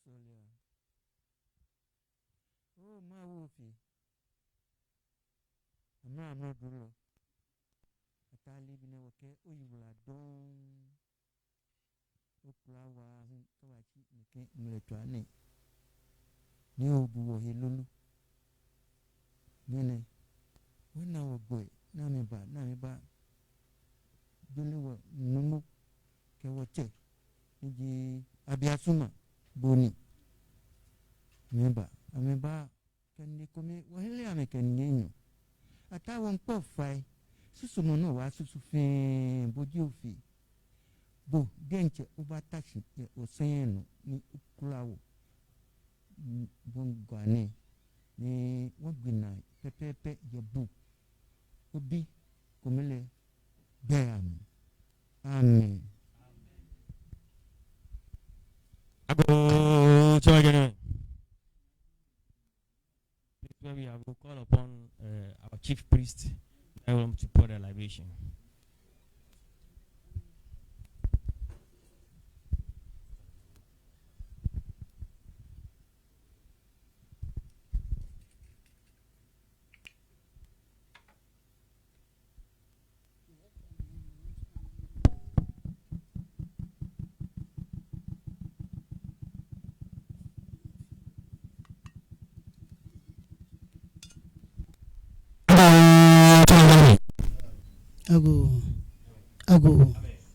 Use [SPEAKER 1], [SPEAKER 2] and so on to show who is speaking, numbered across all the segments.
[SPEAKER 1] Rosario. Oh, my wolfie. I'm not good. I live in a okay. Oh, you will adore. Oh, flower. So I keep making new boo, he lulu. Mene. When I was boy, Namiba. Dulu numu ke wote. Niji abiasuma boni. Ameba kan ni kome wahele ameken nyenyo. Ata won po fai. Susu mono wa susu fe boji ofi. Bo denche uba tashi e oseno ni ukulawo. Bongwane ni wagwina pepepe yebu. Obi komele beam. Amen.
[SPEAKER 2] Ago Joanna. Where we have to call upon our chief priest to pour the libation.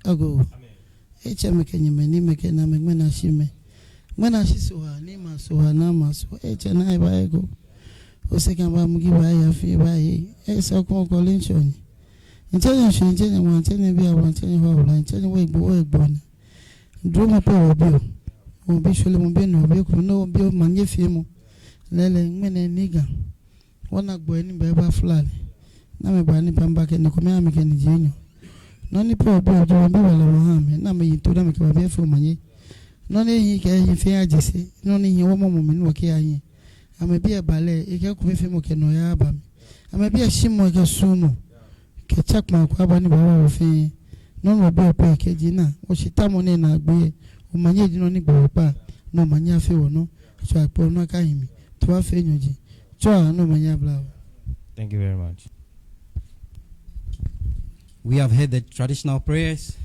[SPEAKER 3] Ago. Echa mekenye meni mekena mekmena shime. Mena shisuha ni masuha na masuha. Echa na iba ego. Osekamba mugiba ya fi ba yi. Esa ko kolinchoni. Ntene shi ntene wa ntene bia wa ntene ho la ntene we egbo na. Ndromo pe obio. Obi shole mo bi no obi ko no obi o manye fi mu. Lele ngmene niga. Wona gbo eni ba ba fulani. Na me ba ni pamba ke ni ko me amike ni jenyo. Noni po obi jo mbi wala mahame na me yinto na me ke ba bi fi manye. Noni yi ke yin fi ajese. Noni yin wo mo mo mi no ke ayin. Ame bi e bale e ke ko fi mo ke no ya ba mi. Ame bi e shimo ke sumo. Ke chakma kwa ba ni ba wa fi. Non wo be pe ke jina. O shita mo ne na gbe. O manye di no ni gbo pa. No manye afi wo no. So apo no ka yin mi. To afi nyoji. Cho no manye bla.
[SPEAKER 2] Thank you very much.
[SPEAKER 4] We have heard the traditional prayers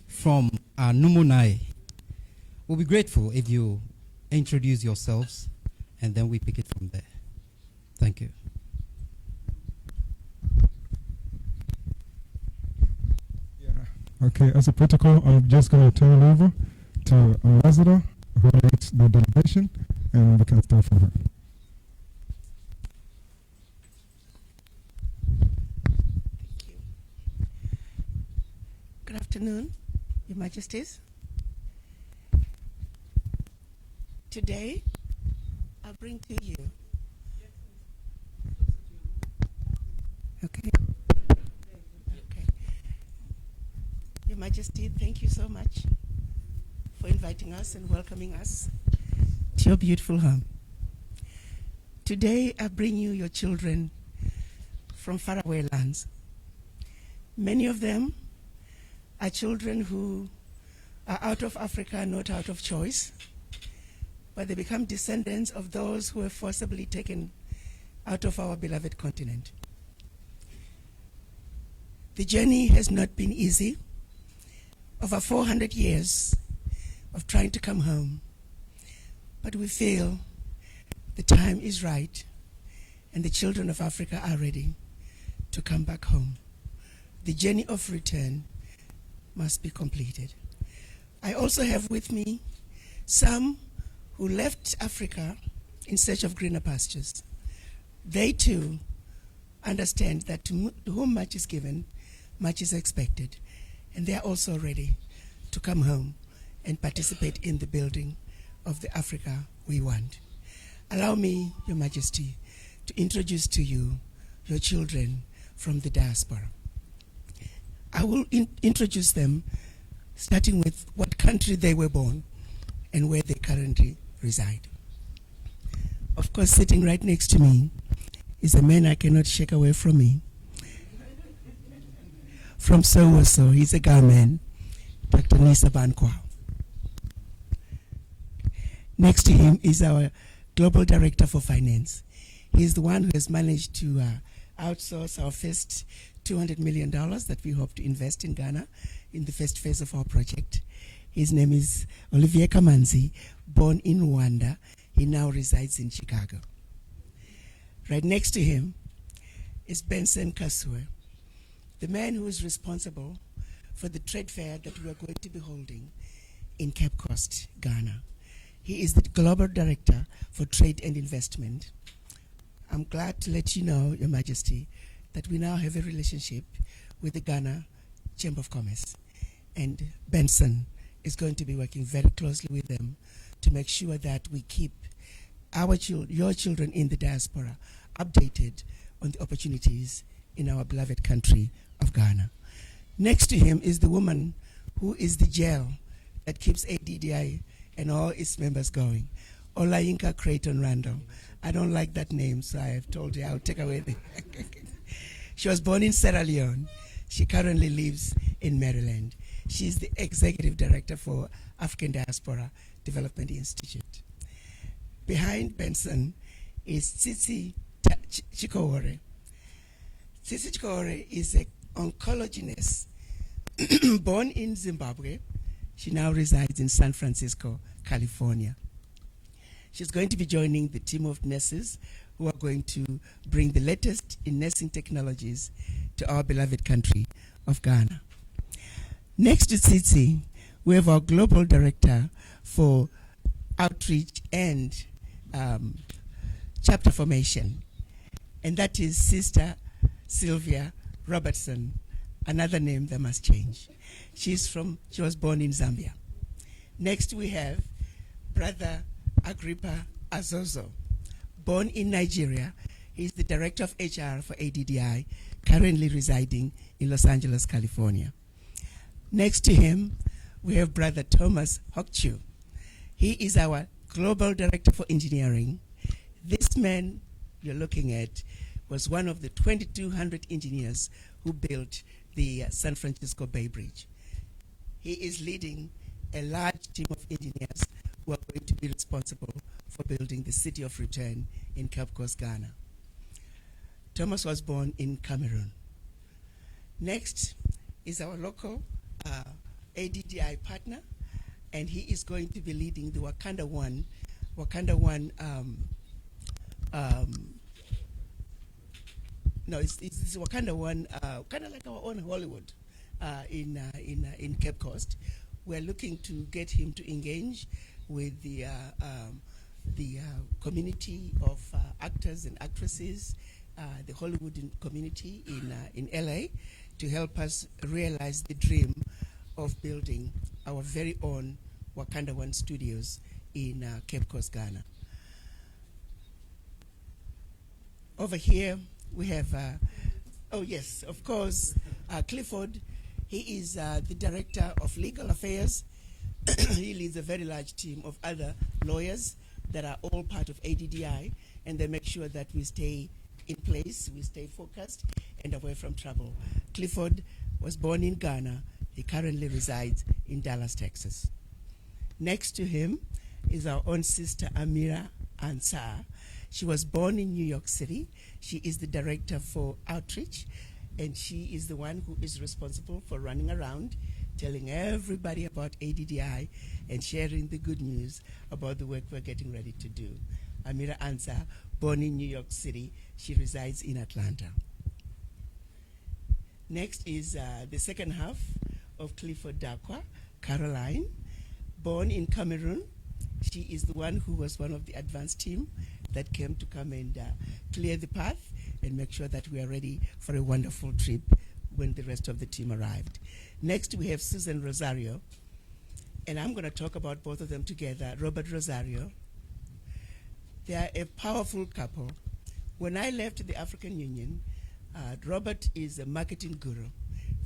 [SPEAKER 4] from our Numunai. We'll be grateful if you introduce yourselves and then we pick it from there. Thank you.
[SPEAKER 5] Yeah. Okay, as a protocol, I'm just going to turn it over to Ambassador who leads the delegation, and we can start from her.
[SPEAKER 6] Good afternoon, Your Majesties. Today, I bring to you. Okay. Your Majesty, thank you so much for inviting us and welcoming us to your beautiful home. Today, I bring you your children from faraway lands. Many of them are children who are out of Africa, not out of choice, but they become descendants of those who were forcibly taken out of our beloved continent. The journey has not been easy. Over 400 years of trying to come home, but we feel the time is right and the children of Africa are ready to come back home. The journey of return must be completed. I also have with me some who left Africa in search of greener pastures. They too understand that to whom much is given, much is expected, and they are also ready to come home and participate in the building of the Africa we want. Allow me, Your Majesty, to introduce to you your children from the diaspora. I will introduce them, starting with what country they were born and where they currently reside. Of course, sitting right next to me is a man I cannot shake away from me. From Soweto, he's a Ghanaian, Dr. Nisa Bankwa. Next to him is our Global Director for Finance. He's the one who has managed to outsource our first $200 million that we hope to invest in Ghana in the first phase of our project. His name is Olivier Kamanzi, born in Rwanda. He now resides in Chicago. Right next to him is Benson Kasue, the man who is responsible for the trade fair that we are going to be holding in Cape Coast, Ghana. He is the Global Director for Trade and Investment. I'm glad to let you know, Your Majesty, that we now have a relationship with the Ghana Chamber of Commerce. And Benson is going to be working very closely with them to make sure that we keep your children in the diaspora updated on the opportunities in our beloved country of Ghana. Next to him is the woman who is the gel that keeps ADDI and all its members going, Olayinka Creighton Randall. I don't like that name, so I have told her I'll take away the... She was born in Sierra Leone. She currently lives in Maryland. She's the Executive Director for African Diaspora Development Institute. Behind Benson is Tsitsi Chikore. Tsitsi Chikore is an oncology nurse born in Zimbabwe. She now resides in San Francisco, California. She's going to be joining the team of nurses who are going to bring the latest in nursing technologies to our beloved country of Ghana. Next to Tsitsi, we have our Global Director for Outreach and Chapter Formation, and that is Sister Sylvia Robertson, another name that must change. She was born in Zambia. Next we have Brother Agrippa Azozo, born in Nigeria. He's the Director of HR for ADDI, currently residing in Los Angeles, California. Next to him, we have Brother Thomas Hokchu. He is our Global Director for Engineering. This man you're looking at was one of the 2,200 engineers who built the San Francisco Bay Bridge. He is leading a large team of engineers who are going to be responsible for building the City of Return in Cape Coast, Ghana. Thomas was born in Cameroon. Next is our local ADDI partner, and he is going to be leading the Wakanda One it's Wakanda One, kind of like our own Hollywood in Cape Coast. We're looking to get him to engage with the community of actors and actresses, the Hollywood community in LA, to help us realize the dream of building our very own Wakanda One Studios in Cape Coast, Ghana. Over here, we have, oh yes, of course, Clifford. He is the Director of Legal Affairs. He leads a very large team of other lawyers that are all part of ADDI, and they make sure that we stay in place, we stay focused, and away from trouble. Clifford was born in Ghana. He currently resides in Dallas, Texas. Next to him is our own sister, Amira Ansar. She was born in New York City. She is the Director for Outreach, and she is the one who is responsible for running around, telling everybody about ADDI and sharing the good news about the work we're getting ready to do. Amira Ansar, born in New York City. She resides in Atlanta. Next is the second half of Clifford Dakwa, Caroline, born in Cameroon. She is the one who was one of the advanced team that came to come and clear the path and make sure that we are ready for a wonderful trip when the rest of the team arrived. Next, we have Susan Rosario, and I'm going to talk about both of them together. Robert Rosario. They are a powerful couple. When I left the African Union, Robert is a marketing guru.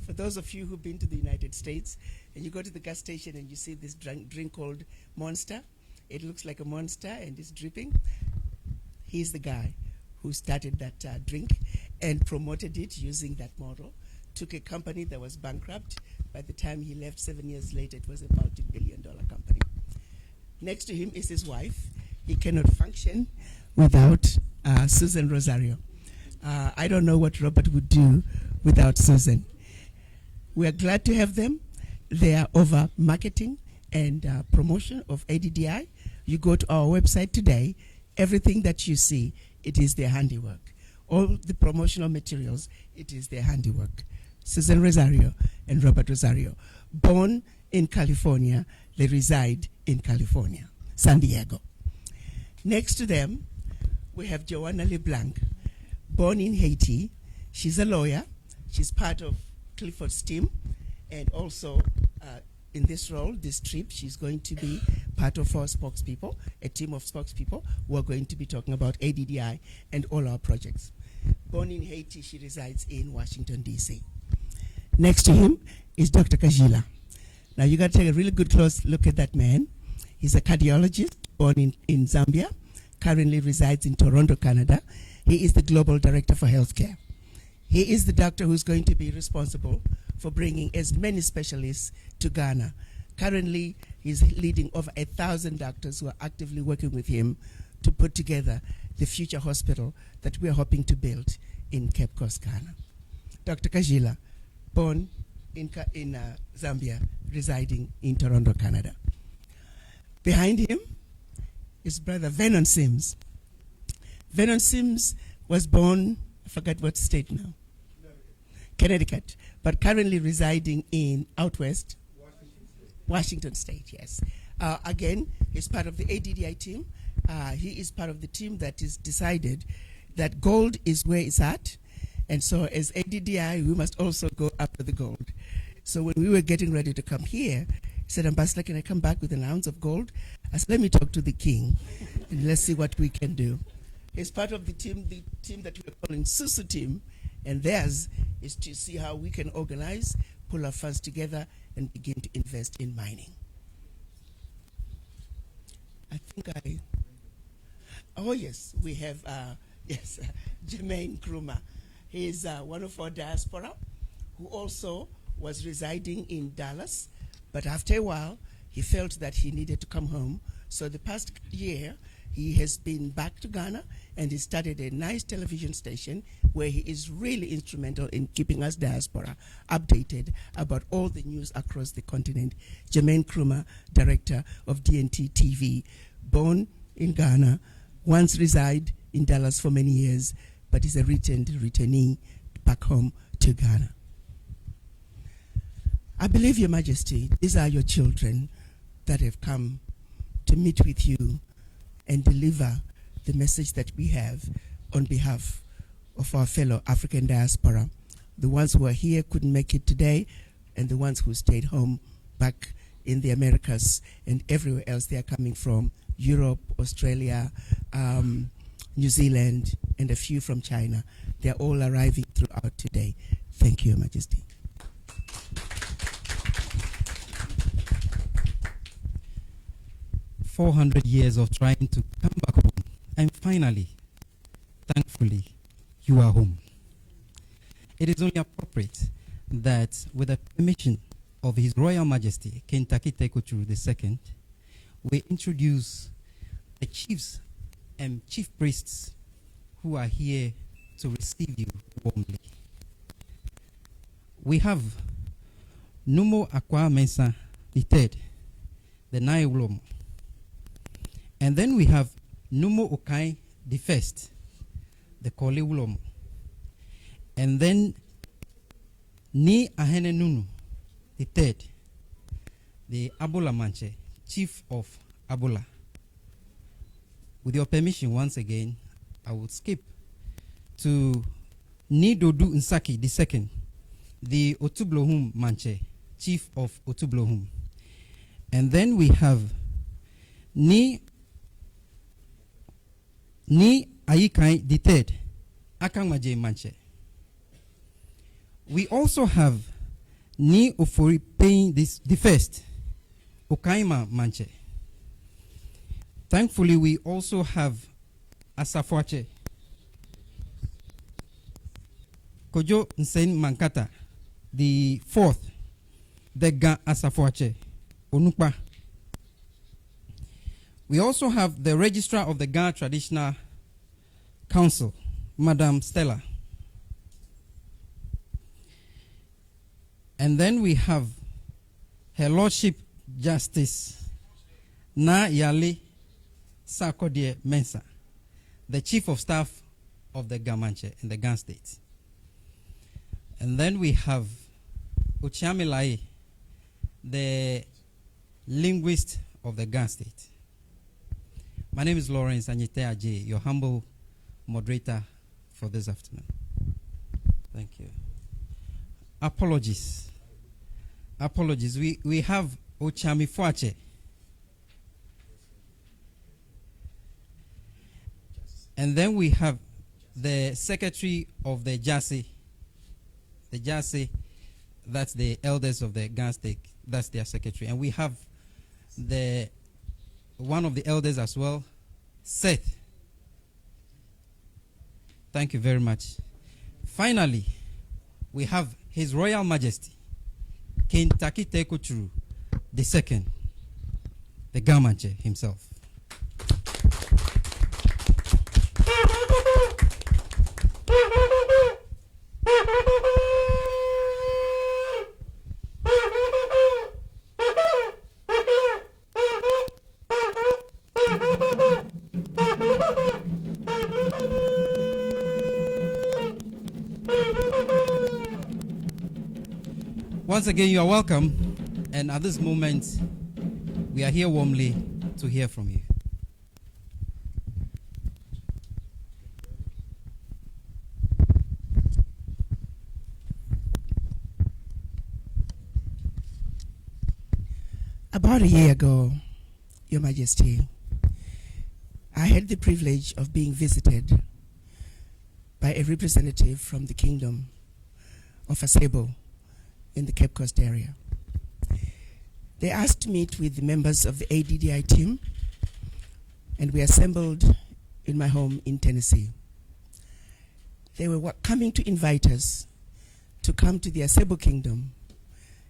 [SPEAKER 6] For those of you who've been to the United States, and you go to the gas station and you see this drink called Monster, it looks like a monster and it's dripping. He's the guy who started that drink and promoted it using that model. Took a company that was bankrupt. By the time he left 7 years later, it was a multi-billion-dollar company. Next to him is his wife. He cannot function without Susan Rosario. I don't know what Robert would do without Susan. We are glad to have them. They are over marketing and promotion of ADDI. You go to our website today, everything that you see, it is their handiwork. All the promotional materials, it is their handiwork. Susan Rosario and Robert Rosario. Born in California, they reside in California, San Diego. Next to them, we have Joanna Leblanc, born in Haiti. She's a lawyer. She's part of Clifford's team, and also in this role, this trip, she's going to be part of our spokespeople, a team of spokespeople who are going to be talking about ADDI and all our projects. Born in Haiti, she resides in Washington, D.C. Next to him is Dr. Kajila. Now you got to take a really good close look at that man. He's a cardiologist born in Zambia, currently resides in Toronto, Canada. He is the Global Director for Healthcare. He is the doctor who's going to be responsible for bringing as many specialists to Ghana. Currently, he's leading over 1,000 doctors who are actively working with him to put together the future hospital that we're hoping to build in Cape Coast, Ghana. Dr. Kajila, born in Zambia, residing in Toronto, Canada. Behind him is Brother Vernon Sims. Vernon Sims was born, I forgot what state now. Connecticut, but currently residing in out west, Washington State, yes. Again, he's part of the ADDI team. He is part of the team that is decided that gold is where it's at. And so as ADDI, we must also go after the gold. So when we were getting ready to come here, he said, Ambassador, can I come back with an ounce of gold? I said, let me talk to the king and let's see what we can do. He's part of the team that we're calling Susu team, and theirs is to see how we can organize, pull our funds together, and begin to invest in mining. Oh yes, we have, Jermaine Krumah. He is one of our diaspora who also was residing in Dallas, but after a while, he felt that he needed to come home. So the past year, he has been back to Ghana, and he started a nice television station where he is really instrumental in keeping us diaspora updated about all the news across the continent. Jermaine Krumah, director of DNT TV, born in Ghana, once reside in Dallas for many years, but is a returnee back home to Ghana. I believe, Your Majesty, these are your children that have come to meet with you and deliver the message that we have on behalf of our fellow African diaspora. The ones who are here couldn't make it today, and the ones who stayed home back in the Americas and everywhere else they are coming from, Europe, Australia, New Zealand, and a few from China. They are all arriving throughout today. Thank you, Your Majesty.
[SPEAKER 4] "400 years of trying to come back home, and finally, thankfully, you are home. It is only appropriate that, with the permission of His Royal Majesty, King Tackie Teiko Tsuru II, we introduce the chiefs and chief priests who are here to receive you warmly. We have Numo Akwa Mensa III, the Nai Ulomo. And then we have Numo Okai the First, the Kole Ulomo. And then Ni Ahene Nunu the Third, the Abola Manche, Chief of Abola. With your permission, once again, I would skip to Ni Dodu Nsaki the Second, the Otublohum Manche, Chief of Otublohum. And then we have Ni Ayikai the Third, Akangmaje Manche. We also have Ni Ofori Paying the First, Okaima Manche. Thankfully, we also have Asafwache, Kojo Nsen Mankata, the Fourth, the Ga Asafwache, Onukpa. We also have the Registrar of the Ghana Traditional Council, Madam Stella. And then we have Her Lordship Justice Na Yali Sarkodie Mensah, the Chief of Staff of the GaMANTSE in the Ghana State. And then we have Uchiami Lai, the linguist of the Ghana State. My name is Lawrence Anyite Ajay, your humble moderator for this afternoon. Thank you. Apologies. We have Ochami Fuache. And then we have the Secretary of the JASE. The JASE, that's the elders of the Ghana State, that's their secretary. And we have one of the elders as well, Seth. Thank you very much. Finally, we have His Royal Majesty, King Tackie Teiko Tsuru II, the GaMANTSE himself. Once again, you are welcome, and at this moment, we are here warmly to hear from you.
[SPEAKER 6] About a year ago, Your Majesty, I had the privilege of being visited by a representative from the Kingdom of Asebo in the Cape Coast area. They asked to meet with the members of the ADDI team, and we assembled in my home in Tennessee. They were coming to invite us to come to the Asebo Kingdom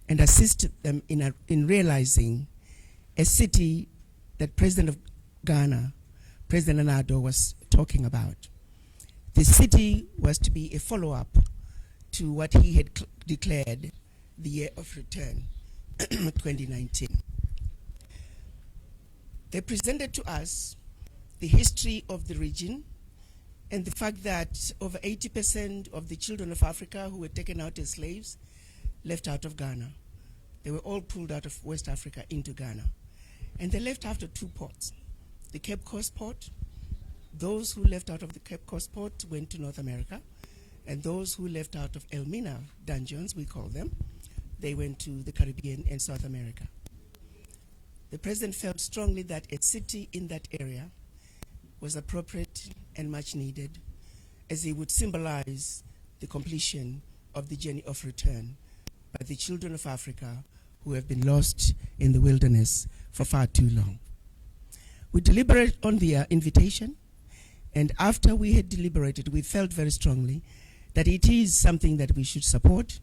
[SPEAKER 6] and assist them in realizing a city that President of Ghana, President Nana, was talking about. The city was to be a follow-up to what he had declared the year of return, 2019. They presented to us the history of the region and the fact that over 80% of the children of Africa who were taken out as slaves left out of Ghana. They were all pulled out of West Africa into Ghana. And they left after two ports, the Cape Coast port. Those who left out of the Cape Coast port went to North America, and those who left out of Elmina dungeons, we call them, they went to the Caribbean and South America. The president felt strongly that a city in that area was appropriate and much needed, as it would symbolize the completion of the journey of return by the children of Africa who have been lost in the wilderness for far too long. We deliberated on their invitation, and after we had deliberated, we felt very strongly that it is something that we should support,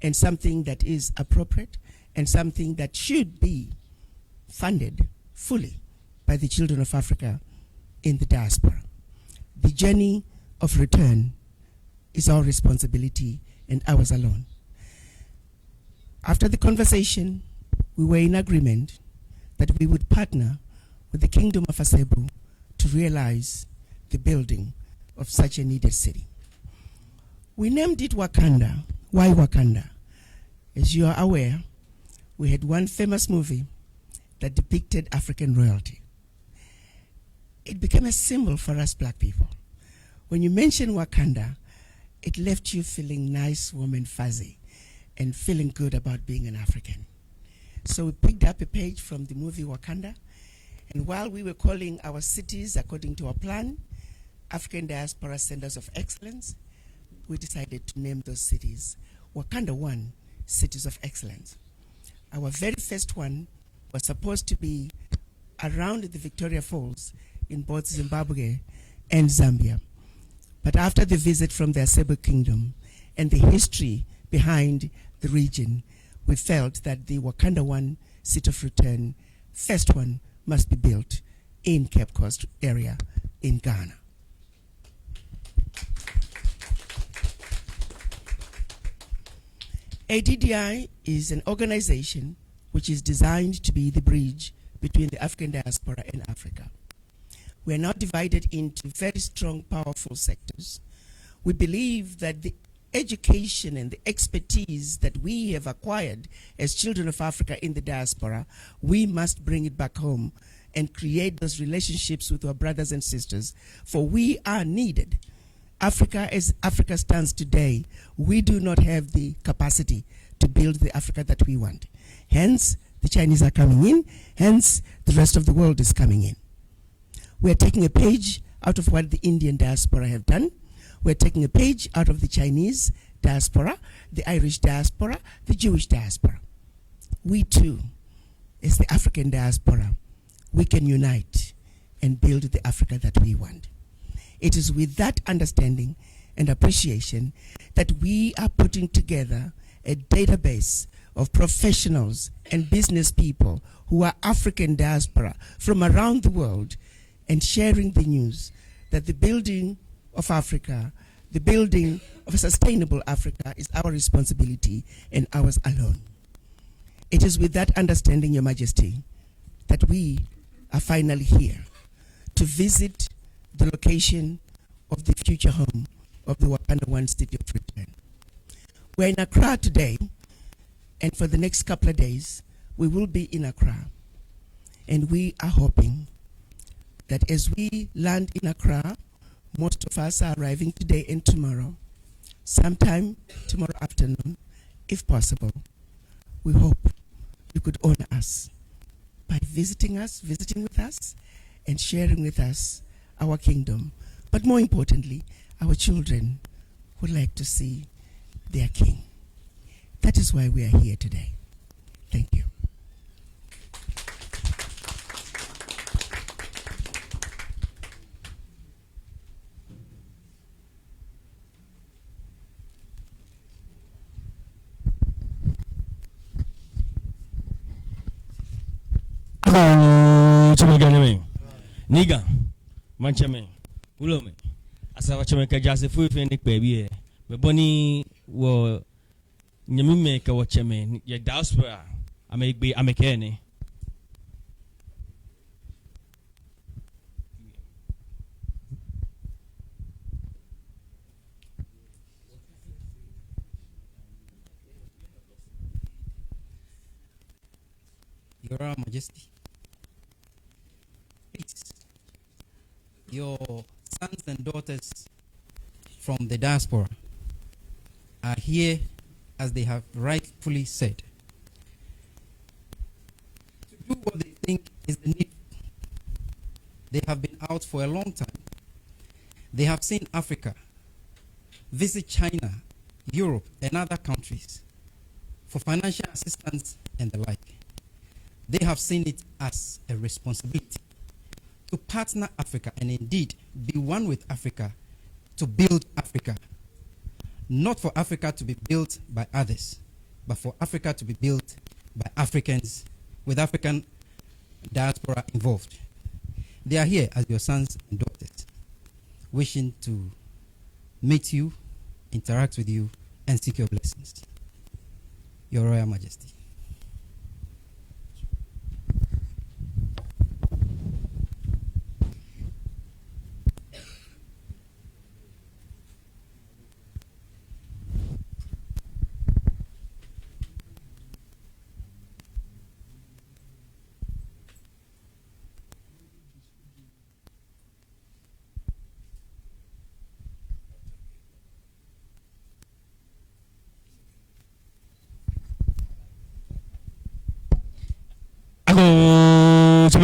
[SPEAKER 6] and something that is appropriate, and something that should be funded fully by the children of Africa in the diaspora. The journey of return is our responsibility and ours alone. After the conversation, we were in agreement that we would partner with the Kingdom of Asebo to realize the building of such a needed city. We named it Wakanda. Why Wakanda? As you are aware, we had one famous movie that depicted African royalty. It became a symbol for us black people. When you mention Wakanda, it left you feeling nice, warm, and fuzzy, and feeling good about being an African. So we picked up a page from the movie Wakanda, and while we were calling our cities according to our plan, African Diaspora Centers of Excellence, we decided to name those cities Wakanda 1, Cities of Excellence. Our very first one was supposed to be around the Victoria Falls in both Zimbabwe and Zambia. But after the visit from the Asebo Kingdom and the history behind the region, we felt that the Wakanda 1 City of Return, first one, must be built in Cape Coast area in Ghana. ADDI is an organization which is designed to be the bridge between the African diaspora and Africa. We are now divided into very strong, powerful sectors. We believe that the education and the expertise that we have acquired as children of Africa in the diaspora, we must bring it back home and create those relationships with our brothers and sisters, for we are needed. Africa, as Africa stands today, we do not have the capacity to build the Africa that we want. Hence, the Chinese are coming in, hence, the rest of the world is coming in. We're taking a page out of what the Indian diaspora have done. We're taking a page out of the Chinese diaspora, the Irish diaspora, the Jewish diaspora. We too, as the African diaspora, we can unite and build the Africa that we want. It is with that understanding and appreciation that we are putting together a database of professionals and business people who are African diaspora from around the world, and sharing the news that the building of Africa, the building of a sustainable Africa, is our responsibility and ours alone. It is with that understanding, Your Majesty, that we are finally here to visit the location of the future home of the Wakanda One City of Return. We're in Accra today, and for the next couple of days, we will be in Accra. And we are hoping that as we land in Accra, most of us are arriving today and tomorrow, sometime tomorrow afternoon, if possible. We hope you could honor us by visiting with us, and sharing with us our kingdom. But more importantly, our children would like to see their king. That is why we are here today. Thank you.
[SPEAKER 2] GaDangme, Niga, Manchame, Ulome, Asawachame Jase Fufi baby, Beboni wo Nyamime Kawachame, your diaspora, I may be American.
[SPEAKER 4] Your Royal Majesty, please, your sons and daughters from the diaspora are here, as they have rightfully said, to do what they think is the need. They have been out for a long time. They have seen Africa, visit China, Europe, and other countries for financial assistance and the like. They have seen it as a responsibility to partner Africa and indeed be one with Africa to build Africa. Not for Africa to be built by others, but for Africa to be built by Africans with African diaspora involved. They are here as your sons and daughters, wishing to meet you, interact with you, and seek your blessings. Your Royal Majesty.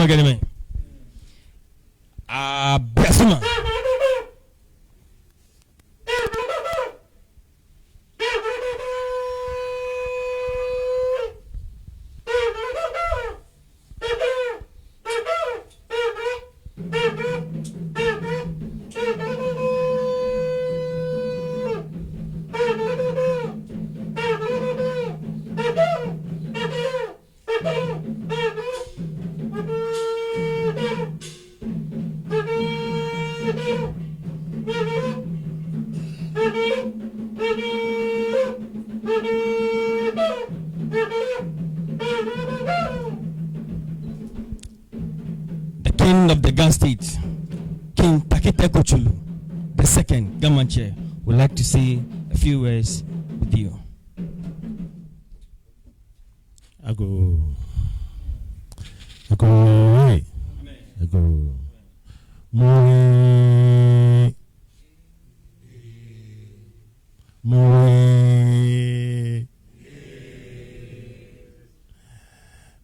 [SPEAKER 2] GaDangme. Besima. The king of the Ga State, King Tackie Teiko Tsuru, the second GaDangme, would like to say a few words with you.
[SPEAKER 7] I go.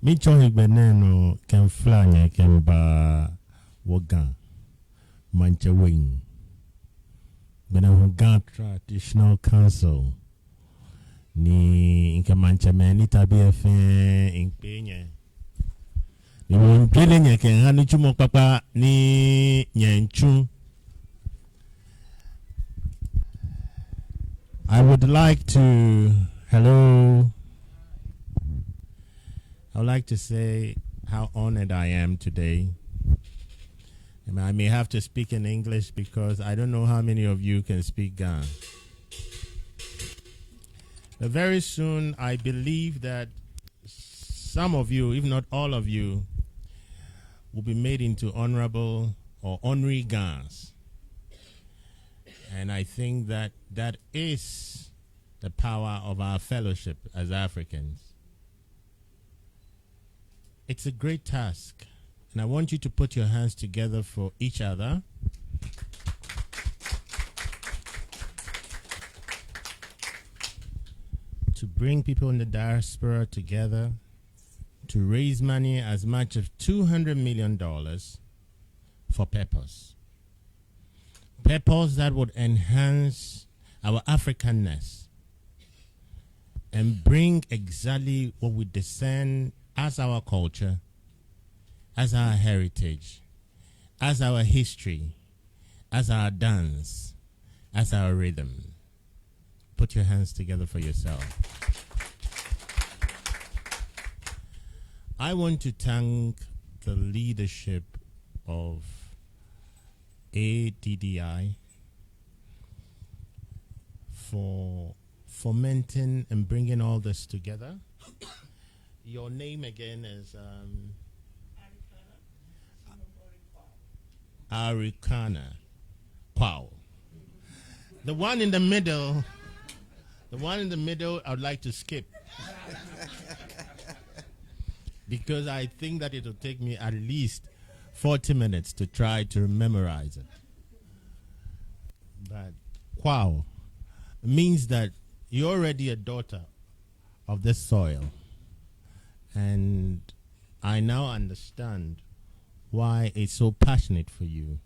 [SPEAKER 7] Mi chong beneno can fly can ba wogan mancha wing. Benahuga Traditional Council ni inka mancha meni tabi efe inkpenye. Ni mwmpele nye ken hanu chumo papa ni nyenchu. I would like to I would like to say how honored I am today. And I may have to speak in English because I don't know how many of you can speak Ga. But very soon, I believe that some of you, if not all of you, will be made into honorable or honorary Gas. And I think that that is the power of our fellowship as Africans. It's a great task. And I want you to put your hands together for each other. To bring people in the diaspora together to raise money as much as $200 million for purpose. Purpose that would enhance our Africanness and bring exactly what we discern as our culture, as our heritage, as our history, as our dance, as our rhythm. Put your hands together for yourself. I want to thank the leadership of ADDI for fomenting and bringing all this together. Your name again is Arikana. Wow. The one in the middle, I would like to skip. Because I think that it will take me at least 40 minutes to try to memorize it. But wow means that you're already a daughter of this soil. And I now understand why it's so passionate for you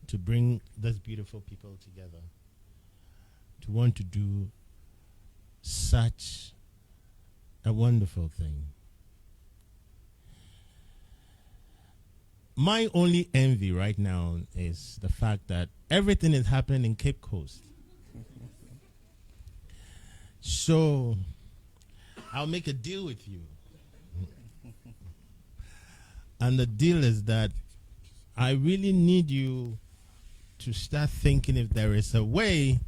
[SPEAKER 7] to bring these beautiful people together, to want to do such a wonderful thing. My only envy right now is the fact that everything is happening in Cape Coast. So I'll make a deal with you. And the deal is that I really need you to start thinking if there is a way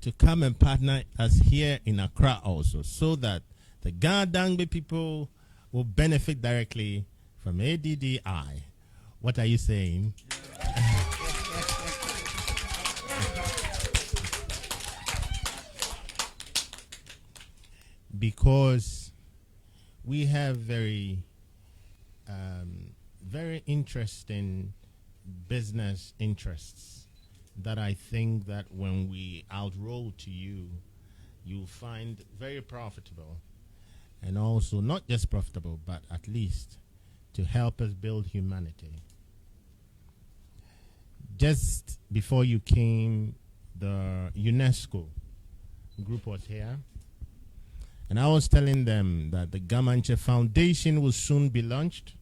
[SPEAKER 7] to come and partner us here in Accra also, so that the GaDangme people will benefit directly from ADDI. What are you saying? Because we have very interesting business interests that I think that when we outroll to you, you'll find very profitable, and also not just profitable, but at least to help us build humanity. Just before you came, the UNESCO group was here, and I was telling them that the GaDangme Foundation will soon be launched,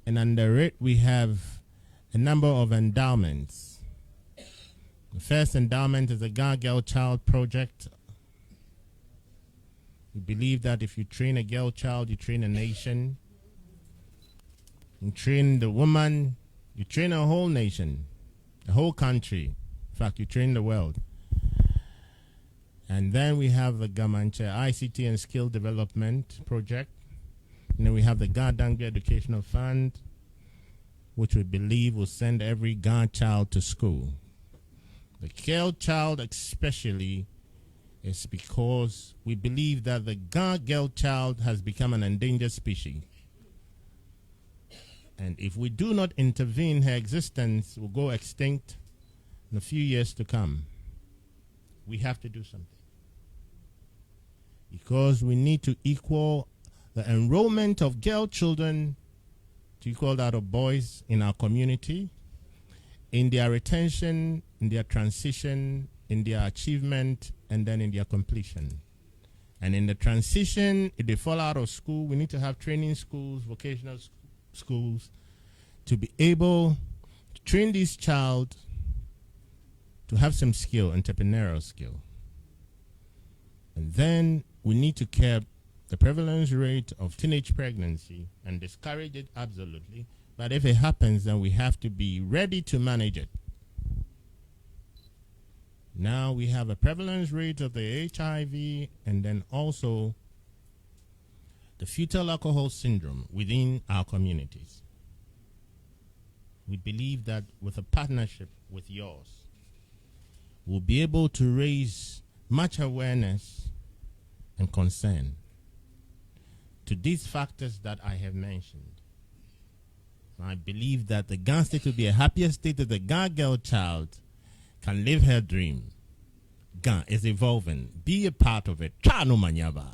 [SPEAKER 7] and under it we have a number of endowments. The first endowment is the Ga Girl Child Project. We believe that if you train a girl child, you train a nation. You train the woman, You train a whole nation, a whole country. In fact, you train the world. And then we have the GaManTse ICT and Skill Development Project. And then we have the GaDangme Educational Fund, which we believe will send every Ga child to school. The girl child especially is because we believe that the Ga girl child has become an endangered species. And if we do not intervene, her existence will go extinct in a few years to come. We have to do something. Because we need to equal the enrollment of girl children to equal that of boys in our community, in their retention, in their transition, in their achievement, and then in their completion. And in the transition, if they fall out of school, we need to have training schools, vocational schools, to be able to train this child to have some skill, entrepreneurial skill. And then we need to curb the prevalence rate of teenage pregnancy and discourage it absolutely. But if it happens, then we have to be ready to manage it. Now we have a prevalence rate of the HIV and then also the fetal alcohol syndrome within our communities. We believe that with a partnership with yours, we'll be able to raise much awareness and concern to these factors that I have mentioned. I believe that the Ga state will be a happier state that the Ga girl child can live her dream. Ga is evolving. Be a part of it. Chano manyaba.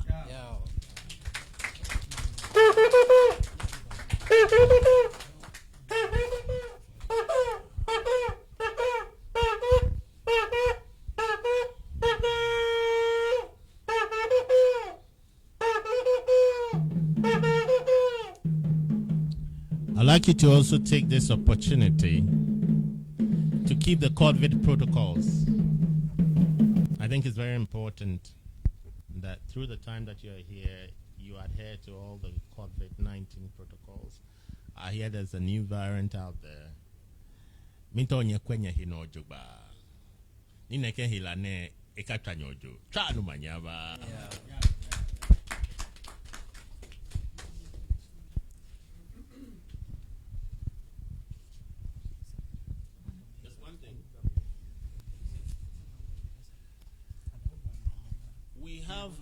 [SPEAKER 7] I'd like you to also take this opportunity to keep the COVID protocols. I think it's very important that through the time that you're here, you adhere to all the COVID-19 protocols. I hear there's a new variant out there. Mintonya kwenye hinojuba. Nineke hilane ekachanyoju. Chanu manyaba.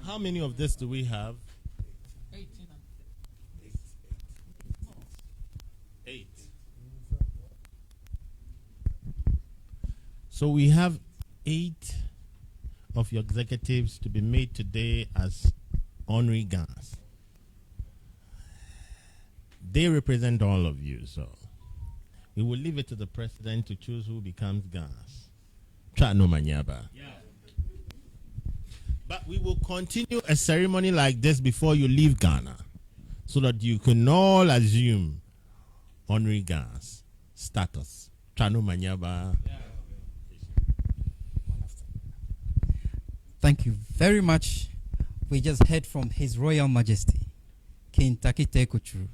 [SPEAKER 7] How many of this do we have? 8. So we have 8 of your executives to be made today as honorary Gas. They represent all of you, so we will leave it to the president to choose who becomes Gas. Chano manyaba. Yeah. But we will continue a ceremony like this before you leave Ghana so that you can all assume honorary Gas status. Chano manyaba.
[SPEAKER 4] Thank you very much. We just heard from His Royal Majesty, King Tackie Teiko Tsuru.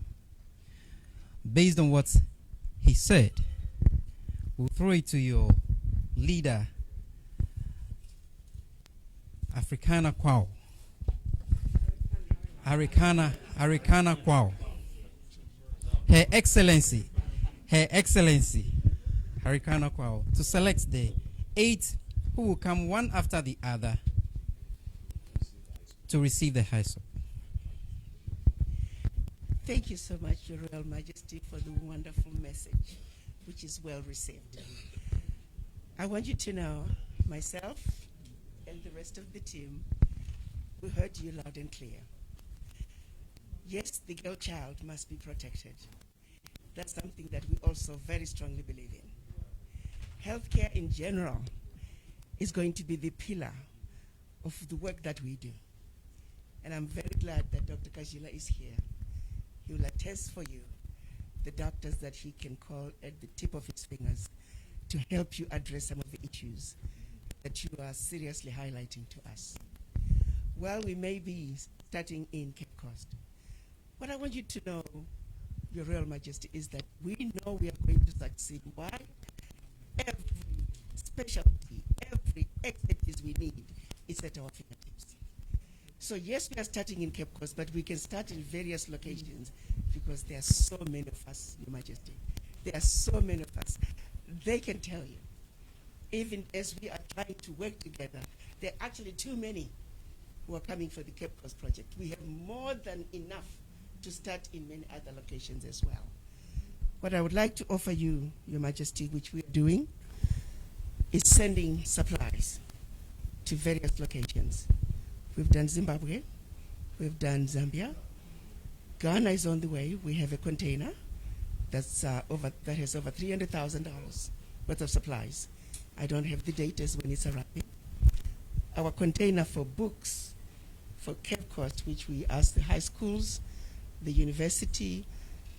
[SPEAKER 4] Based on what he said, we'll throw it to your leader, Africana Kwao. Arikana Kwao. Her Excellency, Arikana Kwao, to select the 8 who will come one after the other to receive the high soap.
[SPEAKER 6] Thank you so much, Your Royal Majesty, for the wonderful message, which is well received. I want you to know, myself and the rest of the team, we heard you loud and clear. Yes, the girl child must be protected. That's something that we also very strongly believe in. Healthcare in general is going to be the pillar of the work that we do. And I'm very glad that Dr. Kajila is here. He will attest for you the doctors that he can call at the tip of his fingers to help you address some of the issues that you are seriously highlighting to us. Well, we may be starting in Cape Coast, but I want you to know Your Royal Majesty, is that we know we are going to succeed. Why? Every specialty, every expertise we need is at our fingertips. So yes, we are starting in Cape Coast, but we can start in various locations because there are so many of us, Your Majesty. There are so many of us. They can tell you, even as we are trying to work together, there are actually too many who are coming for the Cape Coast project. We have more than enough to start in many other locations as well. What I would like to offer you, Your Majesty, which we are doing, is sending supplies to various locations. We've done Zimbabwe, we've done Zambia. Ghana is on the way. We have a container that has over $300,000 worth of supplies. I don't have the date as when it's arriving. Our container for books for Cape Coast, which we asked the high schools, the university,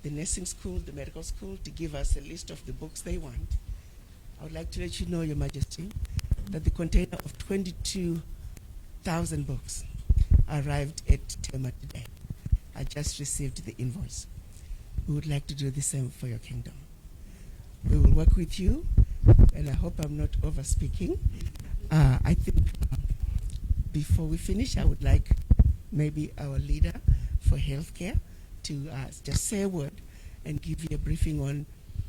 [SPEAKER 6] the nursing school, the medical school to give us a list of the books they want. I would like to let you know, Your Majesty, that the container of 22,000 books arrived at Tema today. I just received the invoice. We would like to do the same for your kingdom. We will work with you, and I hope I'm not over-speaking. I think before we finish, I would like maybe our leader for healthcare to just say a word and give you a briefing on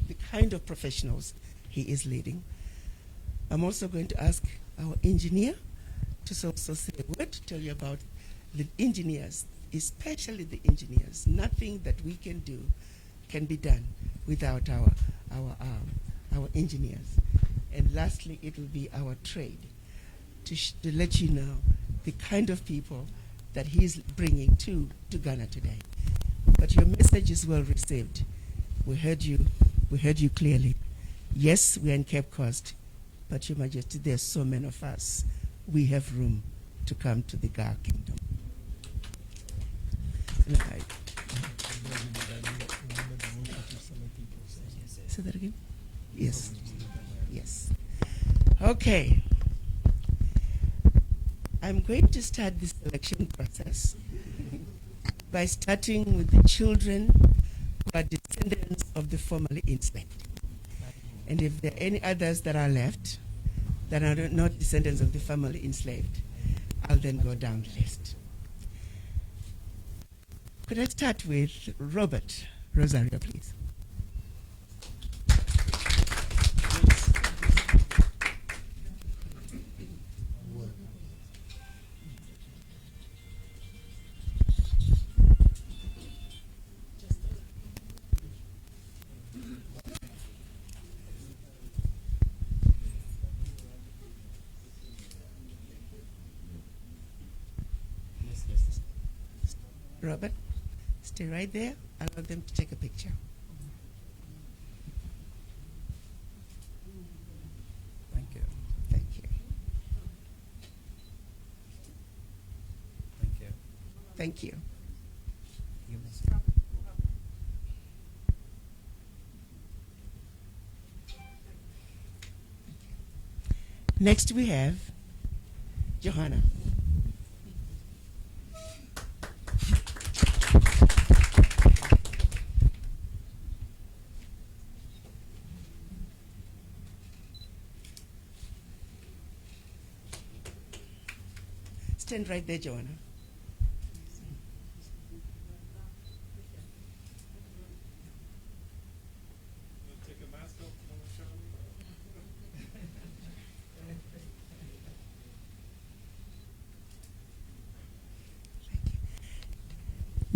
[SPEAKER 6] the kind of professionals he is leading. I'm also going to ask our engineer to also say a word to tell you about the engineers, especially the engineers. Nothing that we can do can be done without our engineers. And lastly, it will be our trade to let you know the kind of people that he's bringing to Ghana today. But your message is well received. We heard you clearly. Yes, we are in Cape Coast, but Your Majesty, there's so many of us. We have room to come to the Ga Kingdom. Say that again? Yes. Yes. Okay. I'm going to start the selection process by starting with the children who are descendants of the formerly enslaved. And if there are any others that are left that are not descendants of the formerly enslaved, I'll then go down the list. Could I start with Robert Rosario, please? Robert, stay right there. I want them to take a picture.
[SPEAKER 4] Thank you.
[SPEAKER 6] Thank you.
[SPEAKER 4] Thank you.
[SPEAKER 6] Thank you.
[SPEAKER 4] You may sit.
[SPEAKER 6] Next we have Joanna. Stand right there, Joanna.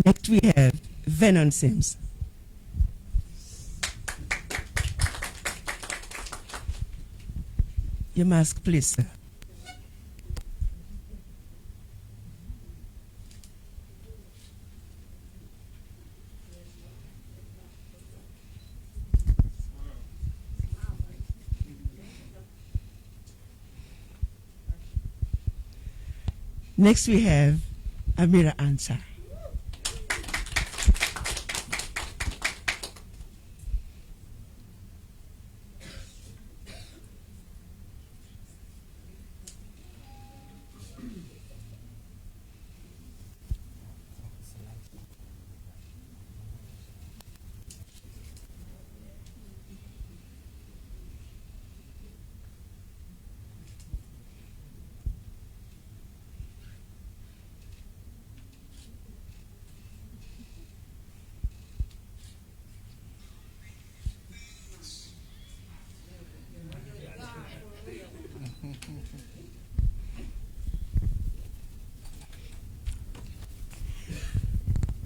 [SPEAKER 6] Next we have Vernon Sims. Your mask, please, sir. Next we have Amira Ansar.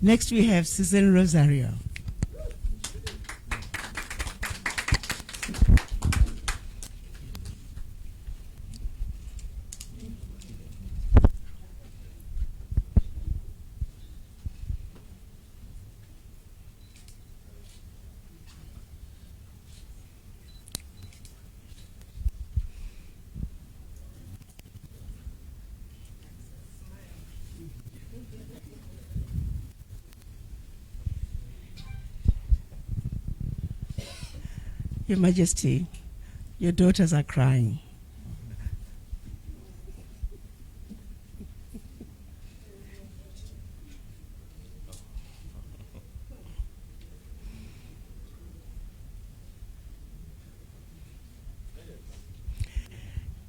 [SPEAKER 6] Next, we have Susan Rosario. Your Majesty, your daughters are crying.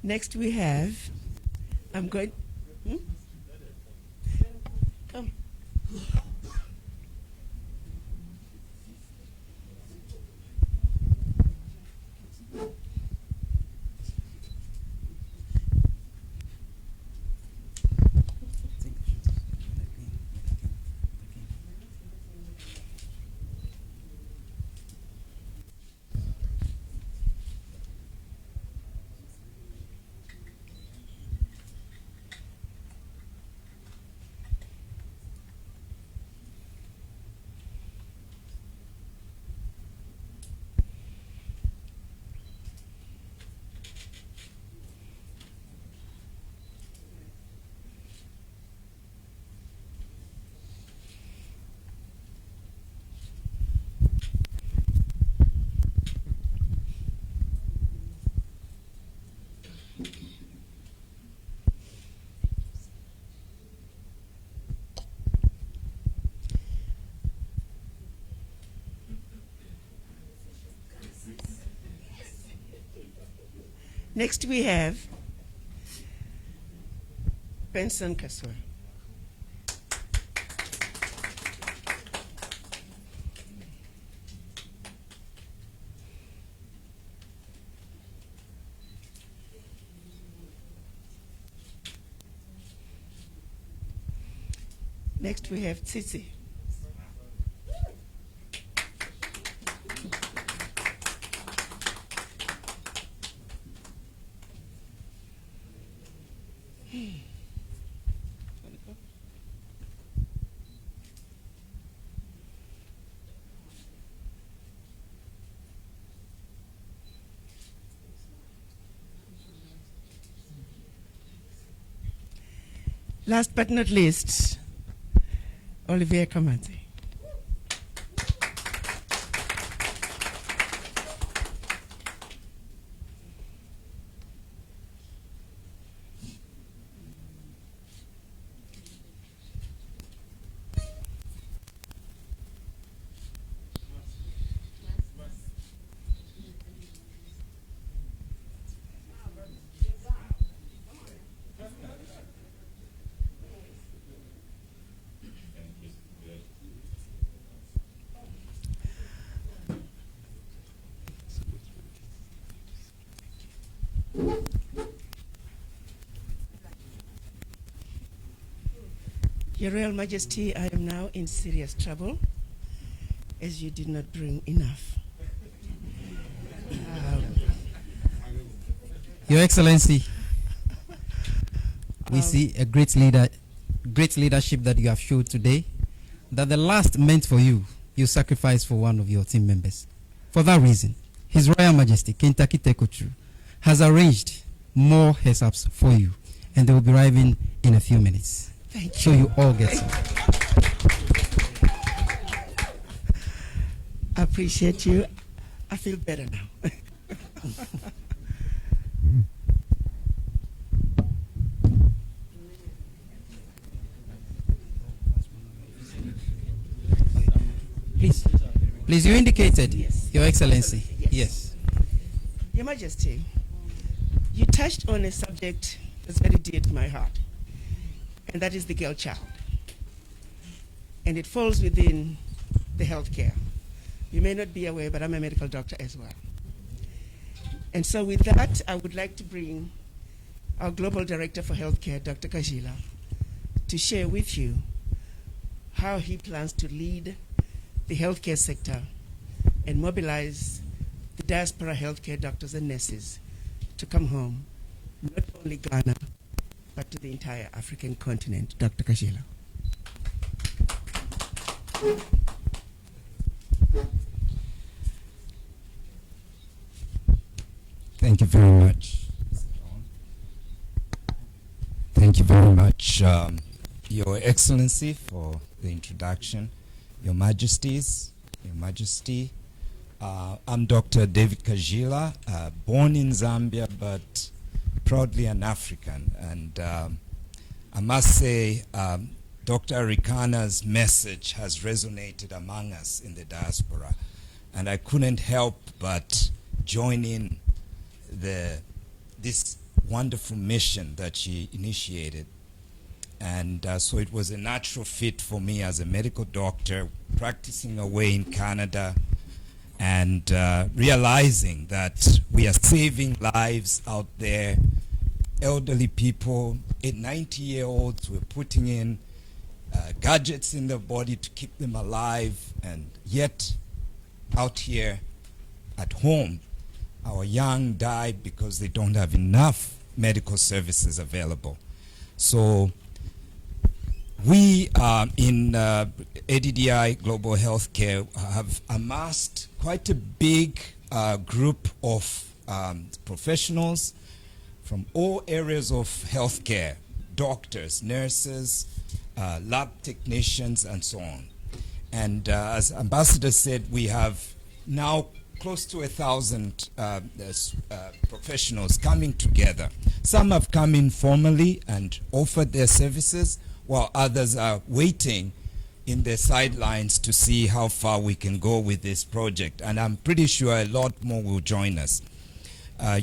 [SPEAKER 6] Next we have, I'm going, come. Next we have Benson Kaswa. Next we have Tsitsi. Last but not least, Olivier Kamante. Your Royal Majesty, I am now in serious trouble, as you did not bring enough.
[SPEAKER 4] Your Excellency, we see a great leadership that you have showed today, that the last meant for you, you sacrificed for one of your team members. For that reason, His Royal Majesty, King Tackie Teiko Tsuru, has arranged more heads-ups for you, and they will be arriving in a few minutes.
[SPEAKER 6] Thank you.
[SPEAKER 4] So you all get some.
[SPEAKER 6] I appreciate you. I feel better now.
[SPEAKER 4] Please, you indicated,
[SPEAKER 6] Yes.
[SPEAKER 4] Your Excellency.
[SPEAKER 6] Yes. Your Majesty, you touched on a subject that's very dear to my heart, and that is the girl child. And it falls within the healthcare. You may not be aware, but I'm a medical doctor as well. And so with that, I would like to bring our Global Director for Healthcare, Dr. Kajila, to share with you how he plans to lead the healthcare sector and mobilize the diaspora healthcare doctors and nurses to come home, not only Ghana, but to the entire African continent. Dr. Kajila.
[SPEAKER 8] Thank you very much. Thank you very much, Your Excellency, for the introduction. Your Majesties, Your Majesty, I'm Dr. David Kajila, born in Zambia, but proudly an African. And I must say, Dr. Arikana's message has resonated among us in the diaspora. And I couldn't help but join in this wonderful mission that she initiated. And so it was a natural fit for me as a medical doctor practicing away in Canada and realizing that we are saving lives out there. Elderly people, 90-year-olds, we're putting in gadgets in their body to keep them alive, and yet out here at home, our young die because they don't have enough medical services available. So we in ADDI Global Healthcare have amassed quite a big group of professionals from all areas of healthcare, doctors, nurses, lab technicians, and so on. And as Ambassador said, we have now close to 1,000 professionals coming together. Some have come informally and offered their services, while others are waiting in the sidelines to see how far we can go with this project. And I'm pretty sure a lot more will join us.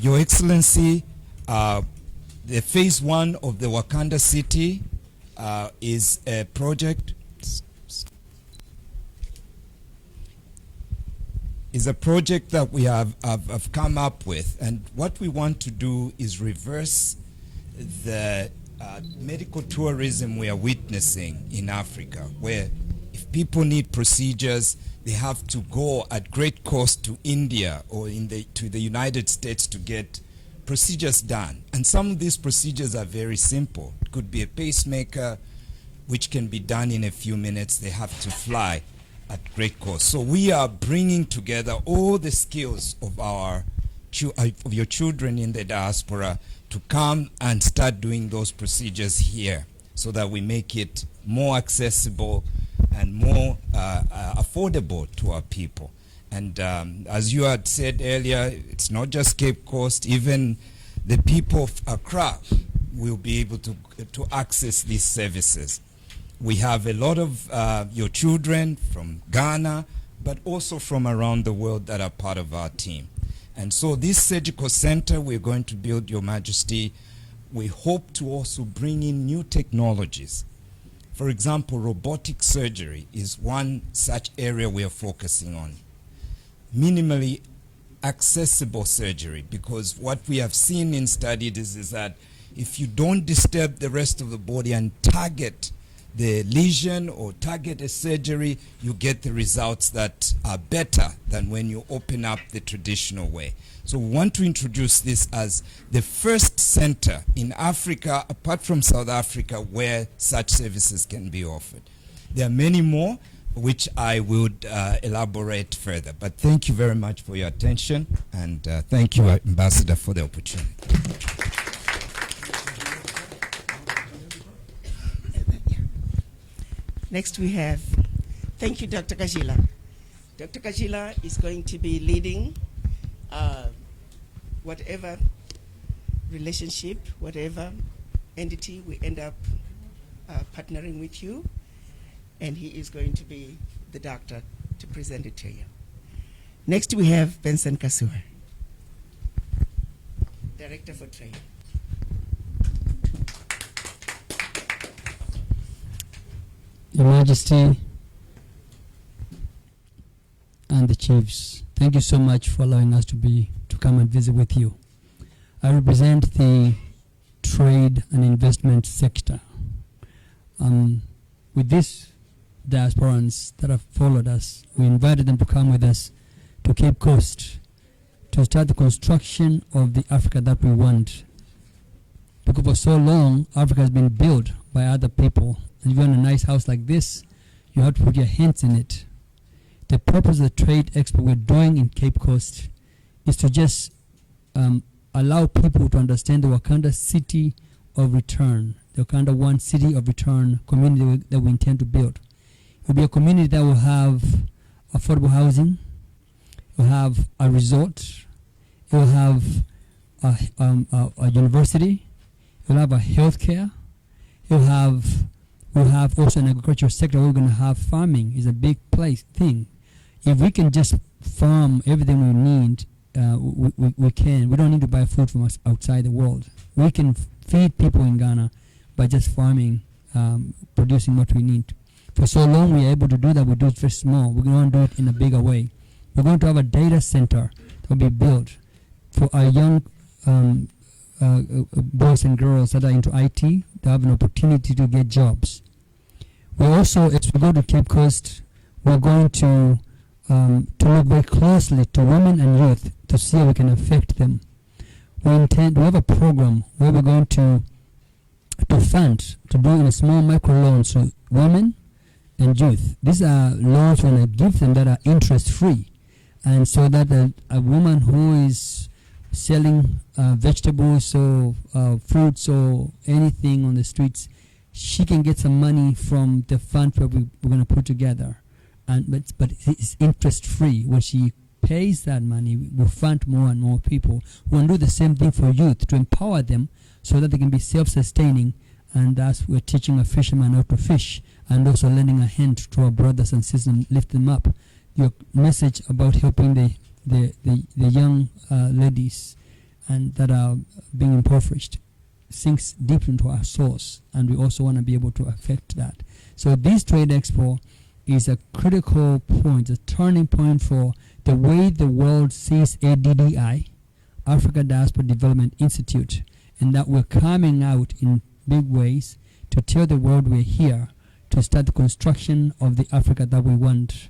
[SPEAKER 8] Your Excellency, the phase 1 of the Wakanda City is a project that we have come up with, and what we want to do is reverse the medical tourism we are witnessing in Africa, where if people need procedures, they have to go at great cost to India or to the United States to get procedures done. And some of these procedures are very simple. It could be a pacemaker, which can be done in a few minutes. They have to fly at great cost. So we are bringing together all the skills of your children in the diaspora to come and start doing those procedures here, so that we make it more accessible and more affordable to our people. And as you had said earlier, it's not just Cape Coast, even the people of Accra will be able to access these services. We have a lot of your children from Ghana, but also from around the world that are part of our team. And so this surgical center we're going to build, Your Majesty, we hope to also bring in new technologies. For example, robotic surgery is one such area we are focusing on. Minimally accessible surgery, because what we have seen in studies is that if you don't disturb the rest of the body and target the lesion or target a surgery, you get the results that are better than when you open up the traditional way. So we want to introduce this as the first center in Africa, apart from South Africa, where such services can be offered. There are many more, which I would elaborate further. But thank you very much for your attention, and thank you, Ambassador, for the opportunity.
[SPEAKER 6] Next we have, thank you, Dr. Kajila. Dr. Kajila is going to be leading whatever relationship, whatever entity we end up partnering with you, and he is going to be the doctor to present it to you. Next we have Vincent Kasua, Director for Trade.
[SPEAKER 9] Your Majesty and the chiefs, thank you so much for allowing us to come and visit with you. I represent the trade and investment sector. With these diasporans that have followed us, we invited them to come with us to Cape Coast to start the construction of the Africa that we want. Because for so long, Africa has been built by other people. And if you want a nice house like this, you have to put your hands in it. The purpose of the trade expo we're doing in Cape Coast is to just allow people to understand the Wakanda city of return, the Wakanda One city of return community that we intend to build. It will be a community that will have affordable housing, it will have a resort, it will have a university, it will have a healthcare, it will have also an agricultural sector. We're going to have farming is a big thing. If we can just farm everything we need, we can. We don't need to buy food from us outside the world. We can feed people in Ghana by just farming, producing what we need. For so long we are able to do that. We do it very small. We're going to do it in a bigger way. We're going to have a data center that will be built for our young boys and girls that are into IT. They have an opportunity to get jobs. We also, as we go to Cape Coast, we're going to look very closely to women and youth to see how we can affect them. We have a program where we're going to fund, to do in a small micro loans to women and youth. These are loans when I give them that are interest free. And so that a woman who is selling vegetables or fruits or anything on the streets, she can get some money from the fund that we're going to put together. But it's interest free. When she pays that money, we'll fund more and more people. We'll do the same thing for youth to empower them so that they can be self-sustaining. And thus we're teaching a fisherman how to fish and also lending a hand to our brothers and sisters and lift them up. Your message about helping the young ladies and that are being impoverished sinks deep into our souls, and we also want to be able to affect that. So this Trade Expo is a critical point, a turning point for the way the world sees ADDI, Africa Diaspora Development Institute, and that we're coming out in big ways to tell the world we're here to start the construction of the Africa that we want.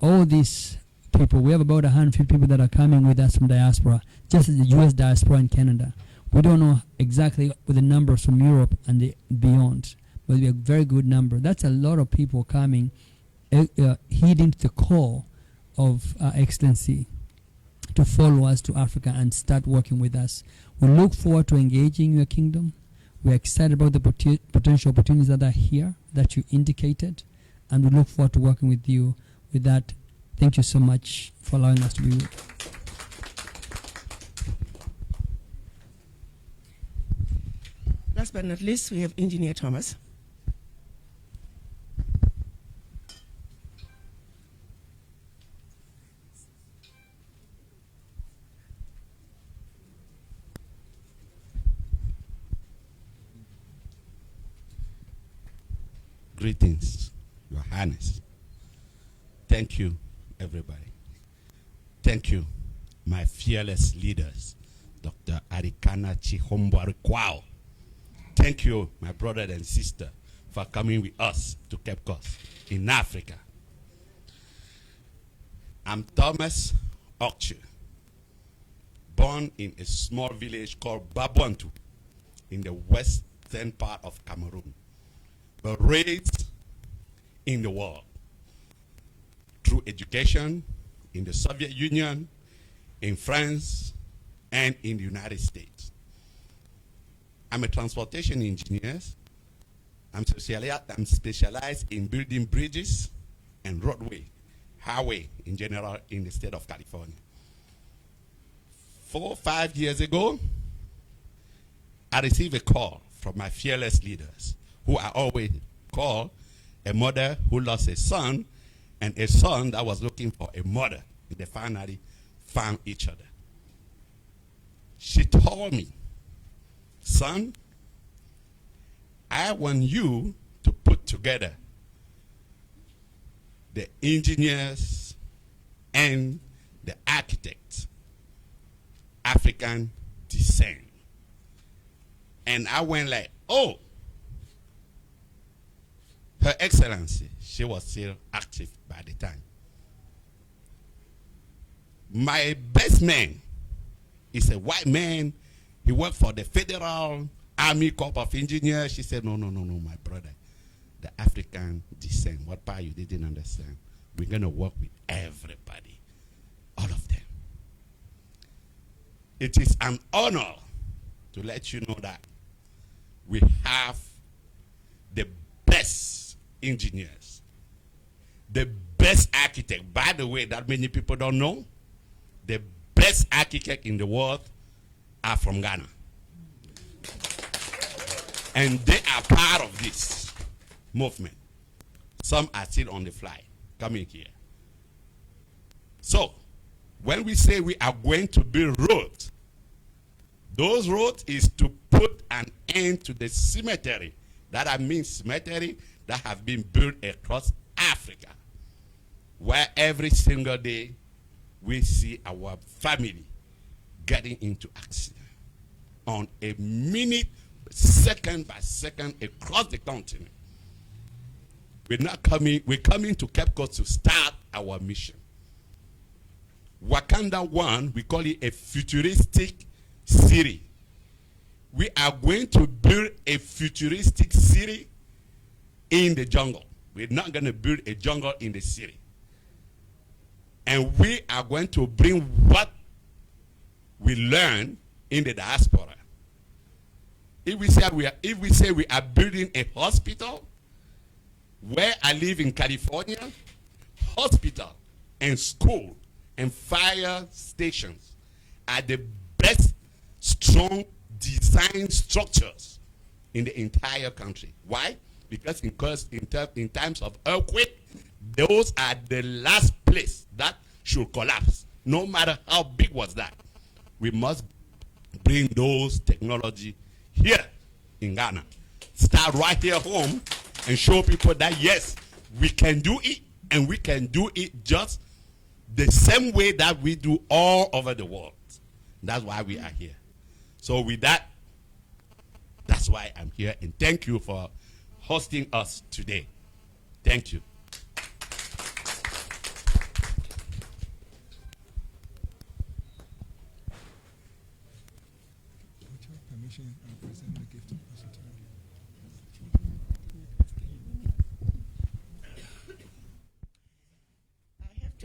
[SPEAKER 9] All these people, we have about 150 people that are coming with us from diaspora, just as the US diaspora in Canada. We don't know exactly the numbers from Europe and beyond, but we have a very good number. That's a lot of people coming, heeding the call of Excellency to follow us to Africa and start working with us. We look forward to engaging your kingdom. We're excited about the potential opportunities that are here that you indicated, and we look forward to working with you. With that, thank you so much for allowing us to be here.
[SPEAKER 6] Last but not least, we have Engineer Thomas.
[SPEAKER 10] Greetings, Your Highness. Thank you, everybody. Thank you, my fearless leaders, Dr. Arikana Chihombarikwao. Thank you, my brother and sister, for coming with us to Cape Coast in Africa. I'm Thomas Okche, born in a small village called Babwantu in the western part of Cameroon, but raised in the world through education in the Soviet Union, in France, and in the United States. I'm a transportation engineer. I'm specialized in building bridges and roadway, highway in general in the state of California. 4 or 5 years ago, I received a call from my fearless leaders, who I always call a mother who lost a son and a son that was looking for a mother. They finally found each other. She told me, son, I want you to put together the engineers and the architects, African descent, And I went like, oh, Her Excellency, she was still active by the time. My best man is a white man. He worked for the Federal Army Corps of Engineers. She said, no, my brother. The African descent. What part you didn't understand? We're going to work with everybody. All of them. It is an honor to let you know that we have the best engineers, the best architect. By the way, that many people don't know, the best architect in the world are from Ghana. And they are part of this movement. Some are still on the fly, coming here. So, when we say we are going to build roads, those roads is to put an end to the cemetery. That I mean cemetery that have been built across Africa, where every single day we see our family getting into accident on a minute, second by second across the continent. We're coming to Cape Coast to start our mission. Wakanda 1, we call it a futuristic city. We are going to build a futuristic city in the jungle. We're not going to build a jungle in the city. And we are going to bring what we learn in the diaspora. If we say we are building a hospital, where I live in California, hospital and school and fire stations are the best strong design structures in the entire country. Why? Because in times of earthquake, those are the last place that should collapse, no matter how big was that. We must bring those technology here in Ghana. Start right here home and show people that yes, we can do it, and we can do it just the same way that we do all over the world. That's why we are here. So with that, that's why I'm here, and thank you for hosting us today. Thank you.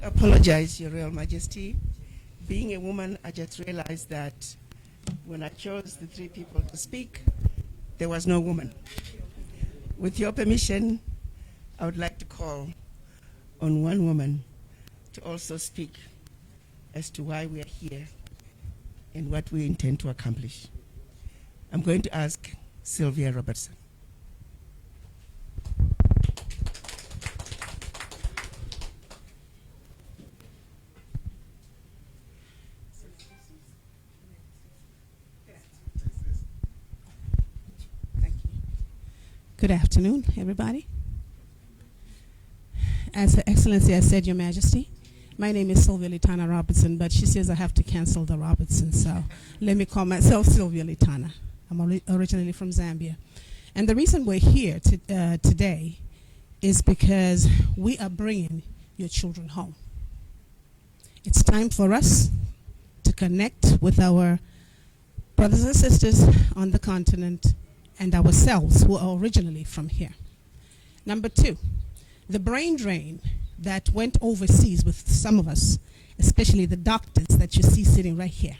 [SPEAKER 6] I apologize, Your Royal Majesty. Being a woman, I just realized that when I chose the three people to speak, there was no woman. With your permission, I would like to call on one woman to also speak as to why we are here and what we intend to accomplish. I'm going to ask Sylvia Robertson.
[SPEAKER 11] Good afternoon, everybody. As Her Excellency has said, Your Majesty, my name is Sylvia Litana Robertson, but she says I have to cancel the Robertson, so let me call myself Sylvia Litana. I'm originally from Zambia. And the reason we're here today is because we are bringing your children home. It's time for us to connect with our brothers and sisters on the continent and ourselves who are originally from here. Number two, the brain drain that went overseas with some of us, especially the doctors that you see sitting right here,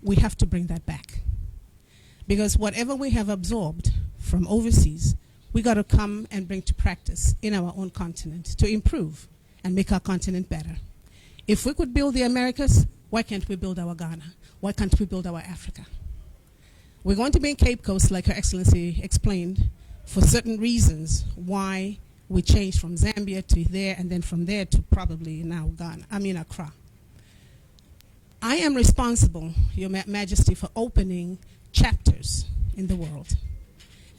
[SPEAKER 11] we have to bring that back. Because whatever we have absorbed from overseas, we got to come and bring to practice in our own continent to improve and make our continent better. If we could build the Americas, why can't we build our Ghana? Why can't we build our Africa? We're going to be in Cape Coast, like Her Excellency explained, for certain reasons why we changed from Zambia to there, and then from there to probably now Accra. I am responsible, Your Majesty, for opening chapters in the world.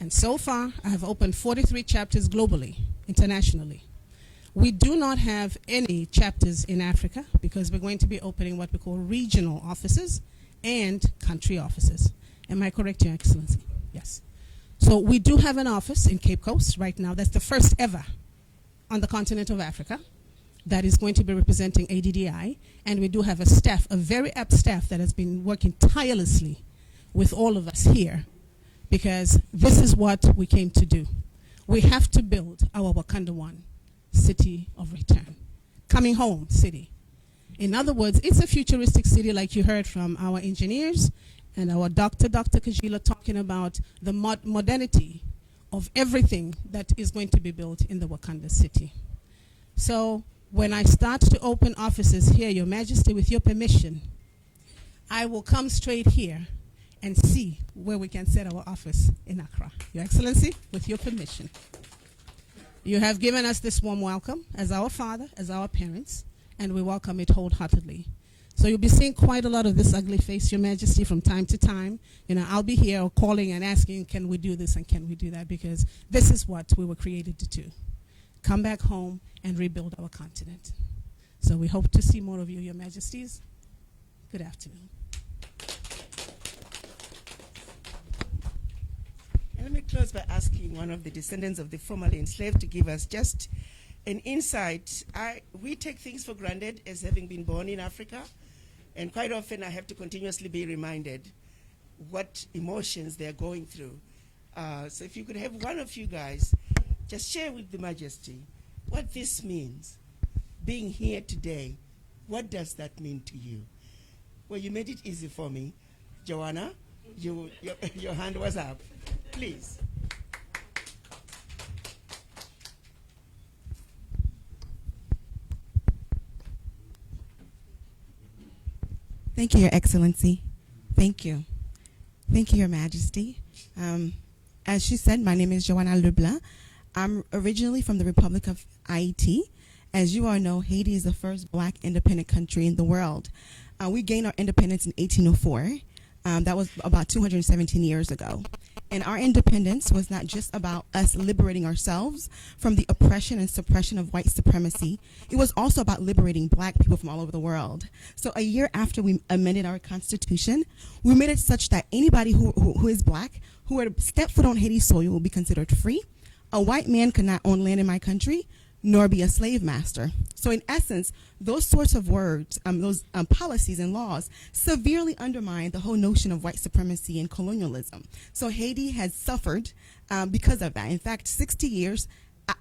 [SPEAKER 11] And so far, I have opened 43 chapters globally, internationally. We do not have any chapters in Africa because we're going to be opening what we call regional offices and country offices. Am I correct, Your Excellency? Yes. So we do have an office in Cape Coast right now. That's the first ever on the continent of Africa that is going to be representing ADDI. And we do have a staff, a very apt staff that has been working tirelessly with all of us here, because this is what we came to do. We have to build our Wakanda One city of return, coming home city. In other words, it's a futuristic city, like you heard from our engineers and our Dr. Kajila talking about the modernity of everything that is going to be built in the Wakanda city. So when I start to open offices here, Your Majesty, with your permission, I will come straight here and see where we can set our office in Accra. Your Excellency, with your permission. You have given us this warm welcome as our father, as our parents, and we welcome it wholeheartedly. So you'll be seeing quite a lot of this ugly face, Your Majesty, from time to time. You know, I'll be here calling and asking, can we do this and can we do that? Because this is what we were created to do. Come back home and rebuild our continent. So we hope to see more of you, Your Majesties. Good afternoon.
[SPEAKER 6] And let me close by asking one of the descendants of the formerly enslaved to give us just an insight. We take things for granted as having been born in Africa, and quite often I have to continuously be reminded what emotions they're going through. So if you could have one of you guys just share with the Majesty what this means, being here today. What does that mean to you? Well, you made it easy for me. Joanna, your hand was up. Please.
[SPEAKER 12] Thank you, Your Excellency. Thank you. Thank you, Your Majesty. As she said, my name is Joanna Leblanc. I'm originally from the Republic of Haiti. As you all know, Haiti is the first black independent country in the world. We gained our independence in 1804. That was about 217 years ago. And our independence was not just about us liberating ourselves from the oppression and suppression of white supremacy. It was also about liberating black people from all over the world. So a year after we amended our constitution, we made it such that anybody who is black, who were to step foot on Haiti soil, will be considered free. A white man could not own land in my country, nor be a slave master. So in essence, those sorts of words, those policies and laws severely undermine the whole notion of white supremacy and colonialism. So Haiti has suffered because of that. In fact, 60 years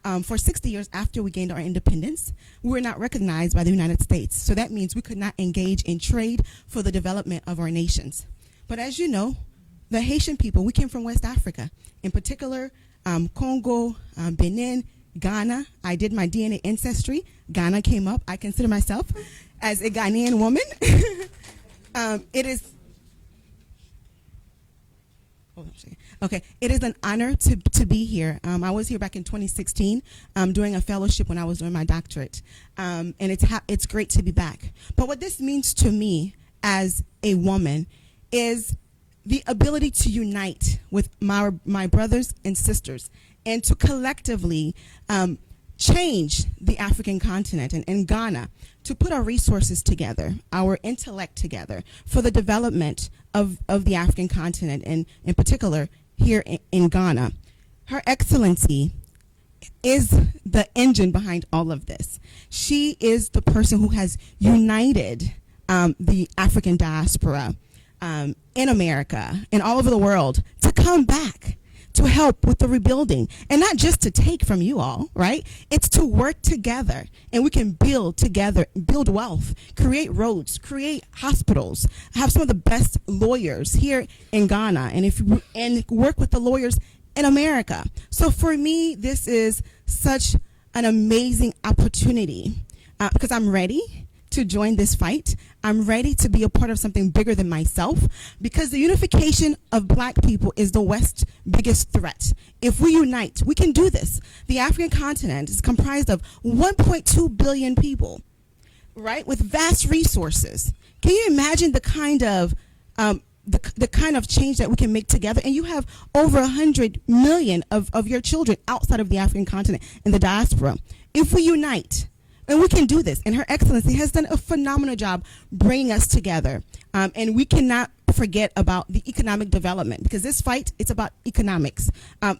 [SPEAKER 12] after we gained our independence, we were not recognized by the United States. So that means we could not engage in trade for the development of our nations. But as you know, the Haitian people, we came from West Africa, in particular, Congo, Benin, Ghana. I did my DNA ancestry. Ghana came up. I consider myself as a Ghanaian woman. It is an honor to be here. I was here back in 2016 doing a fellowship when I was doing my doctorate. And it's great to be back. But what this means to me as a woman is the ability to unite with my brothers and sisters and to collectively change the African continent and Ghana, to put our resources together, our intellect together for the development of the African continent, and in particular here in Ghana. Her Excellency is the engine behind all of this. She is the person who has united the African diaspora in America and all over the world to come back to help with the rebuilding, and not just to take from you all, right? It's to work together, and we can build together, build wealth, create roads, create hospitals, have some of the best lawyers here in Ghana, and work with the lawyers in America. So for me, this is such an amazing opportunity because I'm ready to join this fight. I'm ready to be a part of something bigger than myself, because the unification of black people is the West's biggest threat. If we unite, we can do this. The African continent is comprised of 1.2 billion people, right, with vast resources. Can you imagine the kind of the kind of change that we can make together? And you have over 100 million of your children outside of the African continent in the diaspora. If we unite, and we can do this. And Her Excellency has done a phenomenal job bringing us together. And we cannot forget about the economic development, because this fight, it's about economics.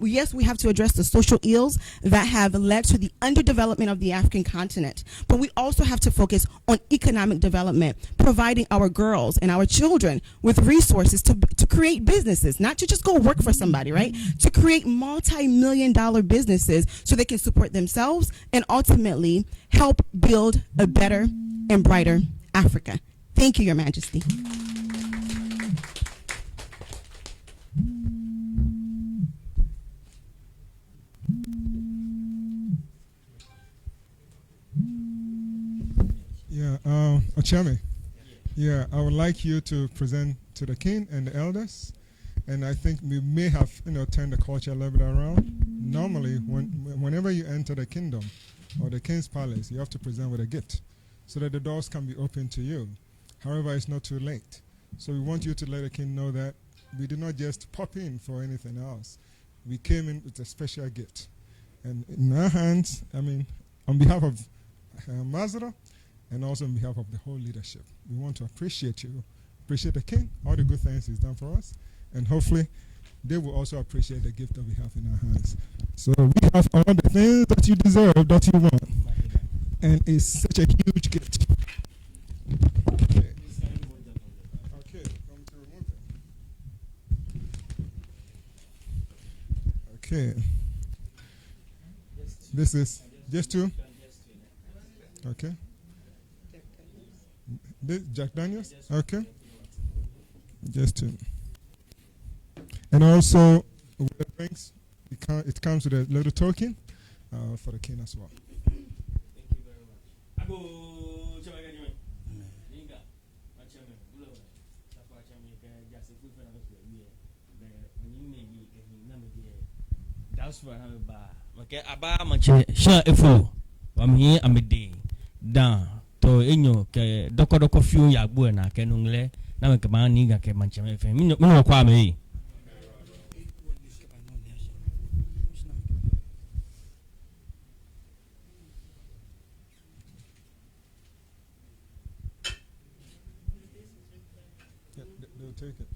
[SPEAKER 12] Yes, we have to address the social ills that have led to the underdevelopment of the African continent, but we also have to focus on economic development, providing our girls and our children with resources to create businesses, not to just go work for somebody, right? To create multi-million-dollar businesses so they can support themselves and ultimately help build a better and brighter Africa. Thank you, Your Majesty.
[SPEAKER 5] Ochame, I would like you to present to the king and the elders, and I think we may have turned the culture a little bit around. Normally, whenever you enter the kingdom or the king's palace, you have to present with a gift so that the doors can be opened to you. However, it's not too late. So we want you to let the king know that we did not just pop in for anything else. We came in with a special gift. And in our hands, on behalf of Ambassador, and also on behalf of the whole leadership, we want to appreciate you, appreciate the king, all the good things he's done for us, and hopefully they will also appreciate the gift that we have in our hands. So we have all the things that you deserve, that you want, and it's such a huge gift. Okay, come to remove it. Okay, this is just two. Okay. This Jack Daniels? Okay. Just two. And also, with the drinks, it comes with a little token for the king as well.
[SPEAKER 2] Thank you very much. Diaspora okay, aba manche sha efo I'm here I'm a day down to enyo ke doko fiu ya gbo na ke nungle na me ke ma ni ga ke manche me fe mi no kwa me.
[SPEAKER 5] They'll take it.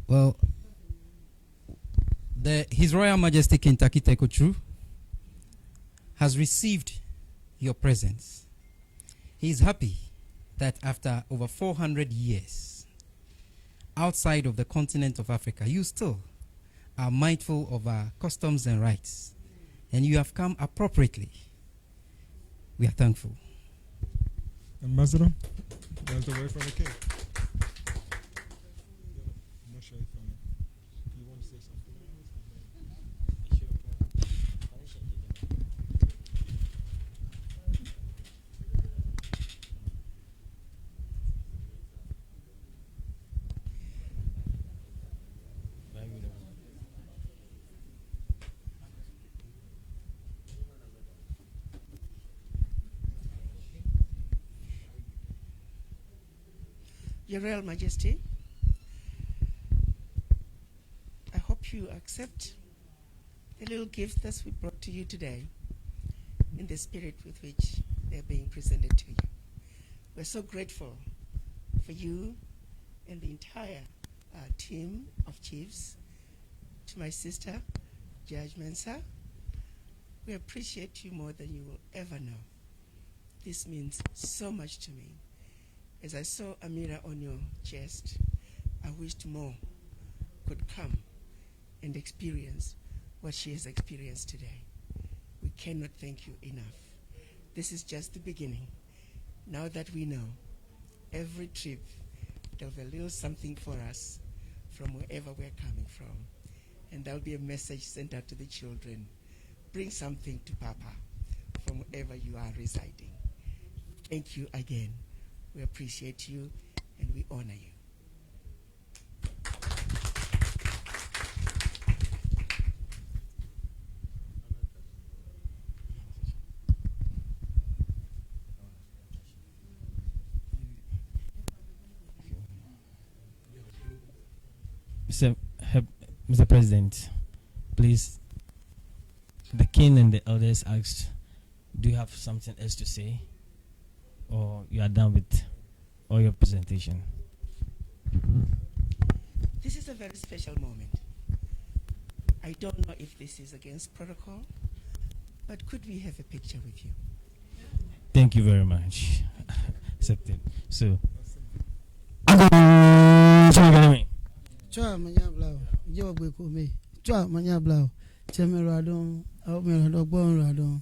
[SPEAKER 4] Well, His Royal Majesty King Tackie Teiko Tsuru has received your presence. He is happy that after over 400 years outside of the continent of Africa, you still are mindful of our customs and rights, and you have come appropriately. We are thankful.
[SPEAKER 5] Ambassador, that's the way from the king. I'm not sure if you want to say something.
[SPEAKER 6] Your Royal Majesty, I hope you accept the little gifts that we brought to you today in the spirit with which they're being presented to you. We're so grateful for you and the entire team of chiefs, to my sister, Judge Mensa. We appreciate you more than you will ever know. This means so much to me. As I saw Amira on your chest, I wished more could come and experience what she has experienced today. We cannot thank you enough. This is just the beginning. Now that we know, every trip there'll be a little something for us from wherever we're coming from. And there'll be a message sent out to the children. Bring something to Papa from wherever you are residing. Thank you again. We appreciate you and we honor you.
[SPEAKER 2] Mr. President, please, the king and the elders asked, do you have something else to say? Or you are done with all your presentation?
[SPEAKER 6] This is a very special moment. I don't know if this is against protocol, but could we have a picture with you?
[SPEAKER 2] Thank you very much. Accepted. So,
[SPEAKER 3] Chua manya blau, yo gbe ko me. Chua manya blau, cheme radon, au me radon bon radon.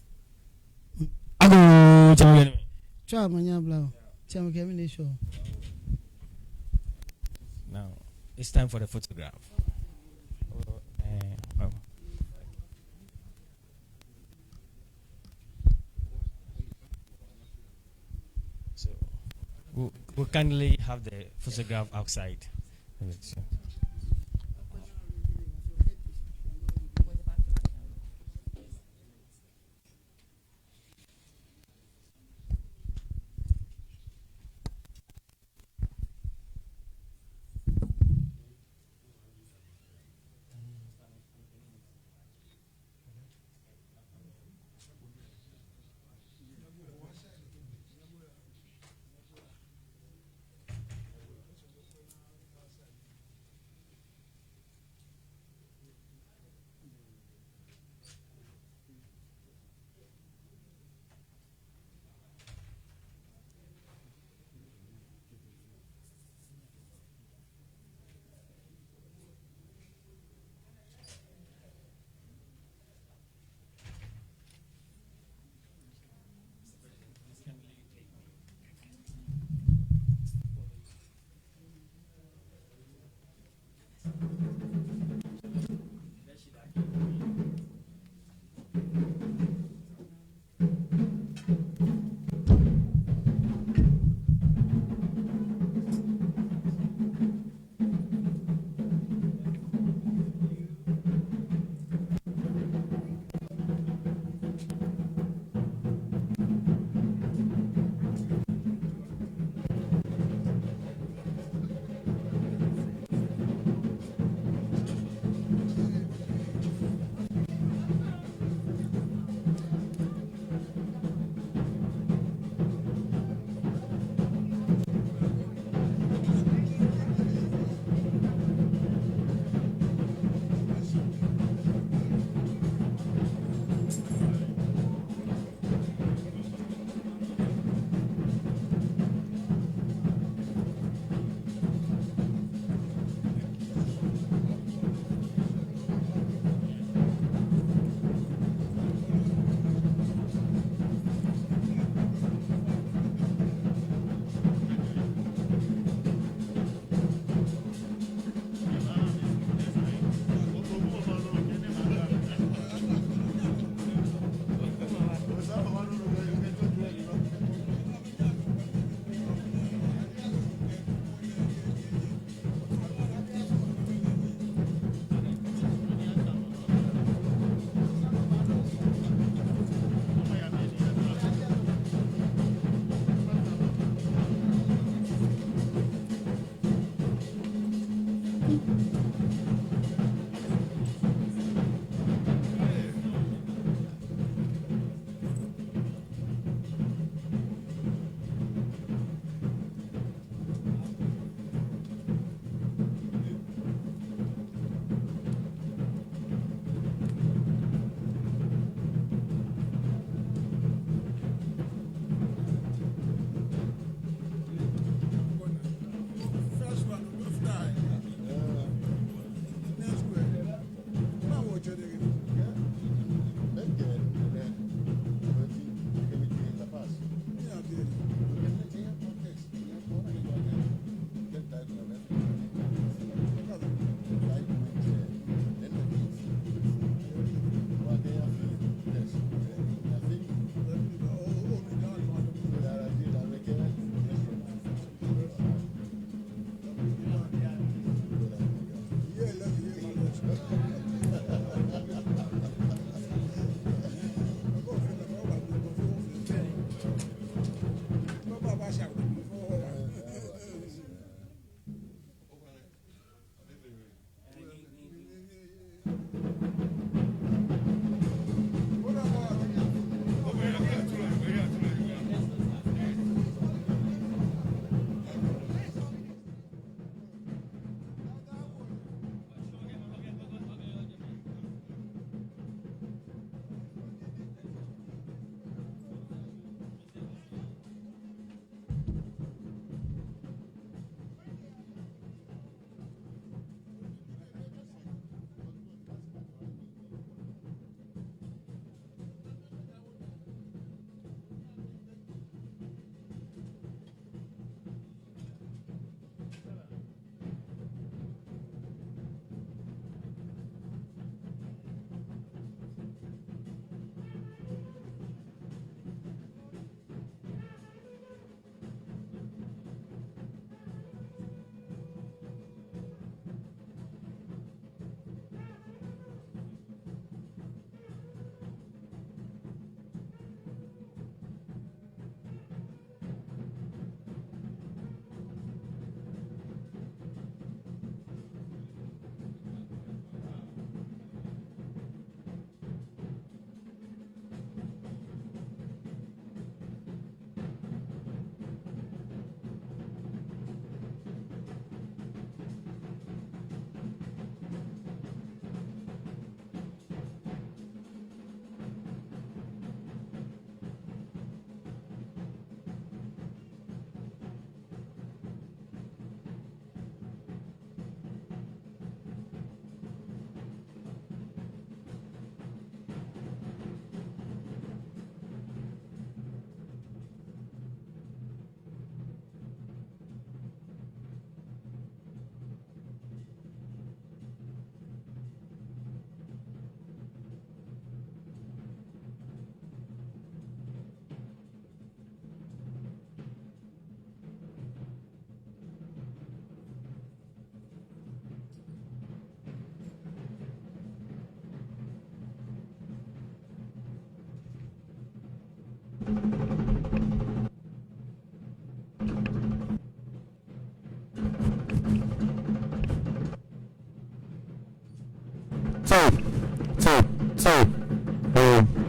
[SPEAKER 3] Chua manya blau, cheme kemi ni show.
[SPEAKER 2] Now, it's time for the photograph. So, we'll kindly have the photograph outside.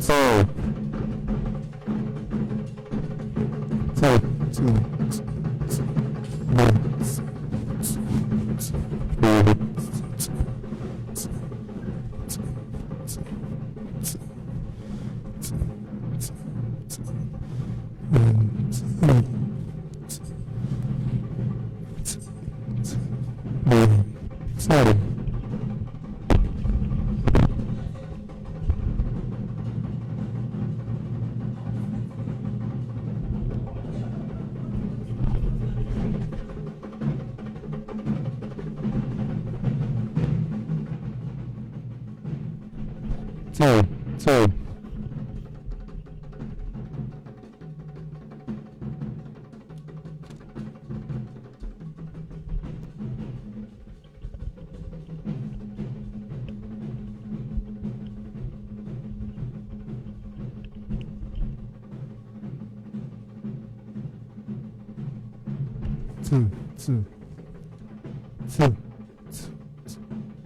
[SPEAKER 13] Two.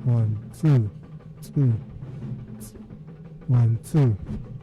[SPEAKER 13] 1, 2, 2. 1, 2.